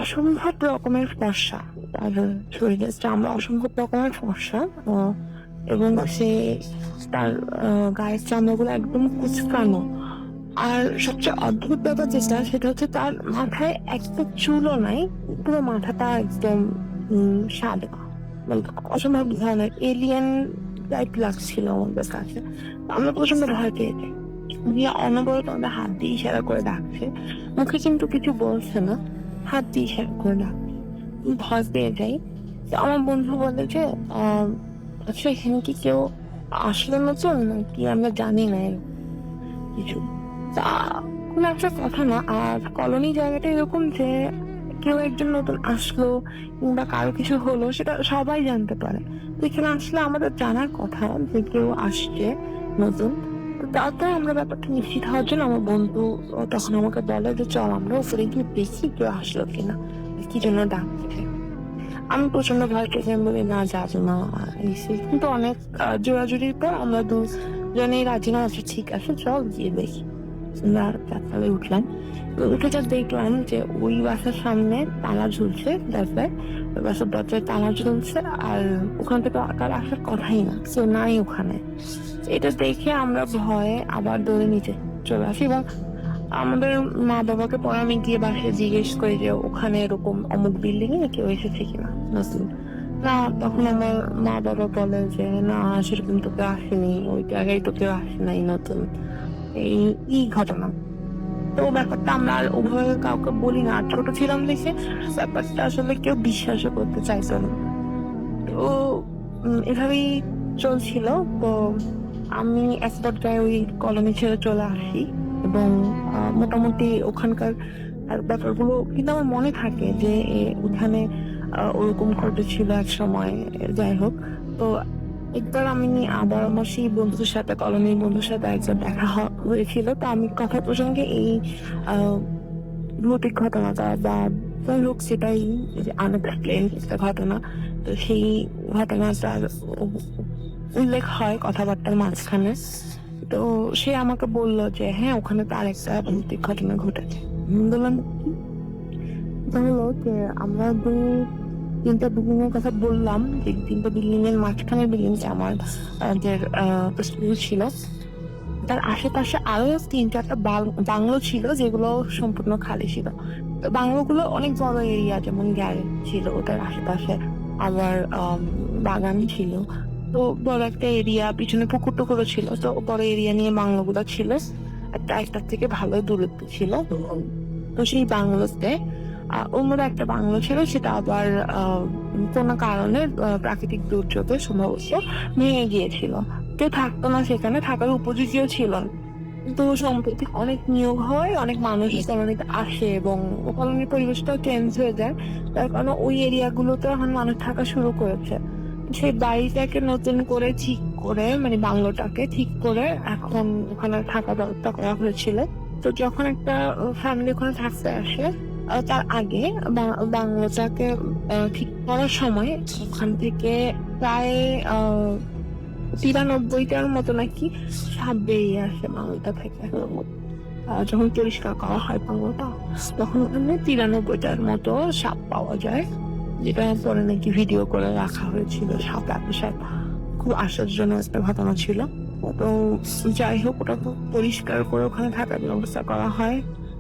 H: অসম্ভব রকমের ফর্সা, তার শরীরের চামড়া অসম্ভব রকমের ফর্সা, এবং সে তার গায়ের চামড়াগুলো একদম কুচকানো। আর সবচেয়ে অদ্ভুত ব্যাপার যেটা, সেটা হচ্ছে তার মাথায় একটা চুলও নাই, পুরো মাথাটা একদম সাদা, মানে অসম্ভব ধরনের এলিয়েন টাইপ লাগছিল আমাদের কাছে। আমরা প্রচন্ড ভয় পেয়েছি। দিয়ে অনবরত আমাদের হাত দিয়ে ইশারা করে ডাকছে, মুখে কিন্তু কিছু বলছে না, হাত দিয়ে ইশারা করে ডাকছে। ভয় পেয়ে যাই। তো আমার বন্ধু বলে যে আচ্ছা এখানে কি কেউ আসলে নতুন নাকি আমরা জানি না কিছু। তা কোনো একটা কথা না। আর কলোনি জায়গাটা এরকম যে কেউ একজন নতুন আসলো কিংবা কারো কিছু হলো সেটা সবাই জানতে পারে। তো এখানে আসলে আমাদের জানার কথা যে কেউ আসছে নতুন। তো তারপরে আমরা ব্যাপারটা নিশ্চিত হওয়ার জন্য আমার বন্ধু তখন আমাকে বলে যে চল আমরা উপরে গিয়ে দেখি কেউ আসলো কিনা, কি জন্য ডাকছে। আমি প্রচন্ড ভয় পেয়েছি, আমি বলি না যাবো না। কিন্তু অনেক জোরাজুরির পর আমরা দুজনেই রাজি না আছে, ঠিক আছে চল গিয়ে দেখি। আমরা চারতলায় উঠলাম, উঠে যা দেখলাম যে ওই বাসার সামনে তালা ঝুলছে দরজায়, ওই বাসার দরজায় তালা ঝুলছে, আর ওখান থেকে আকার আসার কথাই না, কেউ নাই ওখানে। এটা দেখে আমরা ভয়ে আবার দৌড়ে নিচে চলে আসি এবং আমাদের মা বাবাকে পরে আমি গিয়ে বাসায় জিজ্ঞেস করি যে ওখানে এরকম অমুক বিল্ডিং এ কেউ এসেছে কিনা নতুন। না, তখন আমার মা বাবা বলে যে না সেরকম তো কেউ আসেনি, ওই জায়গায় তো কেউ আসে নাই নতুন, এই ঘটনা। তো ব্যাপারটা আমরা আর ওভাবে কাউকে বলি না, ছোট ছিলাম দেখে ব্যাপারটা আসলে কেউ বিশ্বাসও করতে চাইতো না। তো এভাবেই চলছিল। তো আমি এক পর্যায়ে ওই কলোনি ছেড়ে চলে আসি এবং মোটামুটি ওখানকার ব্যাপারগুলো কিন্তু আমার মনে থাকে যে ওখানে ওরকম ঘটেছিল এক সময়। যাই হোক, তো একবার আমি আবার আমার সেই বন্ধুদের সাথে, কলোনির বন্ধুর সাথে একবার দেখা হয়েছিল। তো আমি কথা প্রসঙ্গে এই ভৌতিক ঘটনাটা বা হোক সেটাই আনএক্সপ্লেইন একটা ঘটনা, তো সেই ঘটনাটার উল্লেখ হয় কথাবার্তার মাঝখানে। তো সে আমাকে বললো যে হ্যাঁ ওখানে তো আরেকটা ভৌতিক ঘটনা ঘটেছে। বললাম হলো যে আমরা তিনটা বিল্ডিং এর কথা বললাম, যে তিনটা বিল্ডিং এর মাঝখানে বিল্ডিংটা আমার যে স্কুল ছিল, তার আশেপাশে আরো 3-4টা বাংলো ছিল যেগুলো সম্পূর্ণ খালি ছিল। বাংলোগুলো অনেক বড় এরিয়া, যেমন গ্যারেজ ছিল ওটার আশেপাশে, আবার বাগান ছিল। তো বড় একটা এরিয়া, পিছনে পুকুর টুকুরও ছিল। তো বড় এরিয়া নিয়ে বাংলোগুলো ছিল, একটার থেকে ভালো দূরত্ব ছিল। তো সেই বাংলোতে অন্যরা একটা বাংলো ছিল, সেটা আবার কোনো কারণে প্রাকৃতিক দুর্যোগে সম্ভবত ভেঙে গিয়েছিল। কেউ থাকতো না সেখানে, থাকার উপযোগীও ছিল না। তো সম্প্রতি অনেক নিয়োগ হয়, অনেক মানুষ কলোনিতে আসে এবং কলোনির পরিবেশটাও চেঞ্জ হয়ে যায়। তার কারণে ওই এরিয়াগুলোতে এখন মানুষ থাকা শুরু করেছে। সেই বাড়িটাকে নতুন করে ঠিক করে, মানে বাংলোটাকে ঠিক করে এখন ওখানে থাকা ব্যবস্থা করা হয়েছিল। তো যখন একটা ফ্যামিলি ওখানে থাকতে আসে, তার আগে বাংলোটাকে ঠিক করার সময় ওখান থেকে প্রায় 93টার মতো নাকি সাপ বেরিয়ে আসে বাংলোটা থেকে। যখন পরিষ্কার করা হয় বাংলোটা, তখন ওখানে 93টার মতো সাপ পাওয়া যায়, যেটা পরে নাকি ভিডিও করে রাখা হয়েছিল। সাপ খুব আশ্চর্যজনক একটা ঘটনা ছিল। তো যাই হোক, ওটা তো পরিষ্কার করে ওখানে থাকার ব্যবস্থা করা হয়।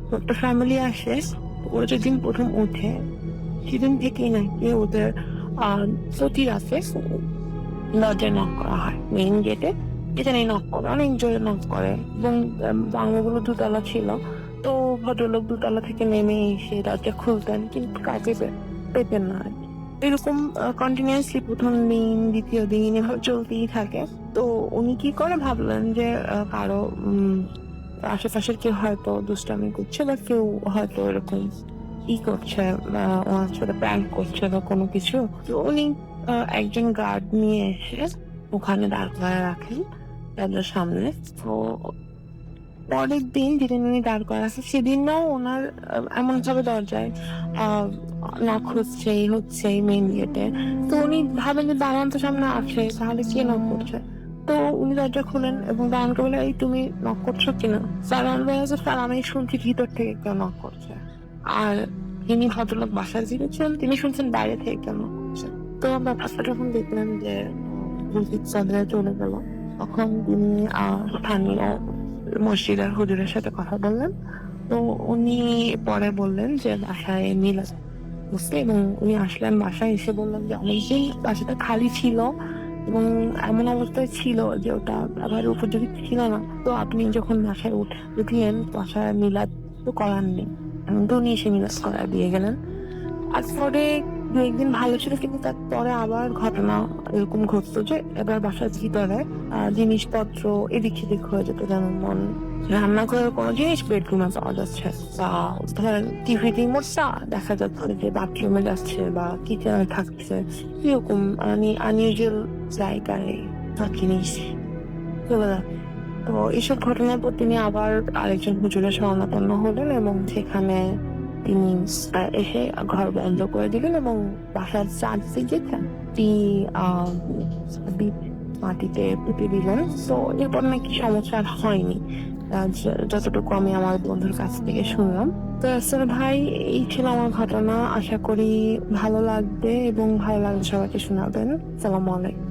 H: তো একটা ফ্যামিলি আসে, ওরা যেদিন প্রথম ওঠে সেদিন থেকেই নাকি ওদের প্রতি রাতে দরজায় নক করা হয়, মেইন গেটে এখানে নক করে, অনেক জোরে নক করে। এবং বাংলাগুলো 2তলা ছিল, তো ভদ্রলোক 2তলা থেকে নেমে এসে দরজা খুলতেন, কিন্তু কাজে পেতেন না। এরকম কন্টিনিউয়াসলি প্রথম দিন দ্বিতীয় দিন এভাবে চলতেই থাকে। তো উনি কি করে ভাবলেন যে কারো আশেপাশের কেউ হয়তো দুষ্টামি করছে বা কেউ হয়তো এরকম করছে বা ওনার সাথে প্র্যাঙ্ক করছে বা কোনো কিছু। তো উনি একজন গার্ড নিয়ে এসে ওখানে দাঁড় করায় রাখেন তাদের সামনে। তো পরের দিন যেদিন উনি দাঁড় করা রাখেন সেদিন না ওনার এমন ভাবে দরজায় নক হচ্ছে মেইন গেটে। তো উনি ভাবেন যে দাঁড়ান তো সামনে আছে, তাহলে কে নক করছে। তো উনি দরজা খুলেন এবং দাঁড়ানকে বলে, এই তুমি নক করছো কিনা? দাঁড়ান বলে যে স্যার আমি শুনছি ভিতর থেকে কেউ নক করছে। আর যিনি ভদ্রলোক বাসায় ছিলেন তিনি শুনছেন বাইরে থেকে কেউ নক করছে। তো ব্যাপারটা যখন দেখলেন যে বুলকিত চন্দ্রে চলে গেল, তখন তিনি স্থানীয় মসজিদের হুজুরের সাথে কথা বললেন। তো উনি পরে বললেন যে বাসায় মিলাদ বুঝতে, এবং উনি আসলেন বাসায় এসে বললেন যে অনেকদিন বাসাটা খালি ছিল এবং এমন অবস্থায় ছিল যে ওটা আবার উপযোগী ছিল না। তো আপনি যখন বাসায় উঠলেন বাসায় মিলাদ তো করার নেই, তো উনি এসে মিলাদ করা দিয়ে গেলেন। আর পরে দু একদিন ভালো ছিল, কিন্তু তারপরে আবার ঘটনা এরকম ঘটতো যে এবার বাসার ভিতরে জিনিসপত্র এদিক সেদিক হয়ে যেত। যেমন রান্নাঘরের কোনো জিনিস বেডরুমে পাওয়া যাচ্ছে, বা ধরেন টিভি রিমোটটা দেখা যাচ্ছে যে বাথরুমে যাচ্ছে বা কিচেনে থাকছে, এরকম আনইউজুয়াল জায়গায় জিনিস চলে যাচ্ছে। তো এইসব ঘটনার পর তিনি আবার আরেকজন হুজুরের শরণাপন্ন হলেন এবং সেখানে তিনি এসে ঘর বন্ধ করে দিলেন এবং বাসার চারদিকে মাটিতে পুঁতে দিলেন। তো এরপর নাকি সমস্যা আর হয়নি, যতটুকু আমি আমার বন্ধুর কাছ থেকে শুনলাম। তো আসলে ভাই এই ছিল আমার ঘটনা। আশা করি ভালো লাগবে এবং ভালো লাগলে সবাইকে শোনাবেন। আসসালামু আলাইকুম।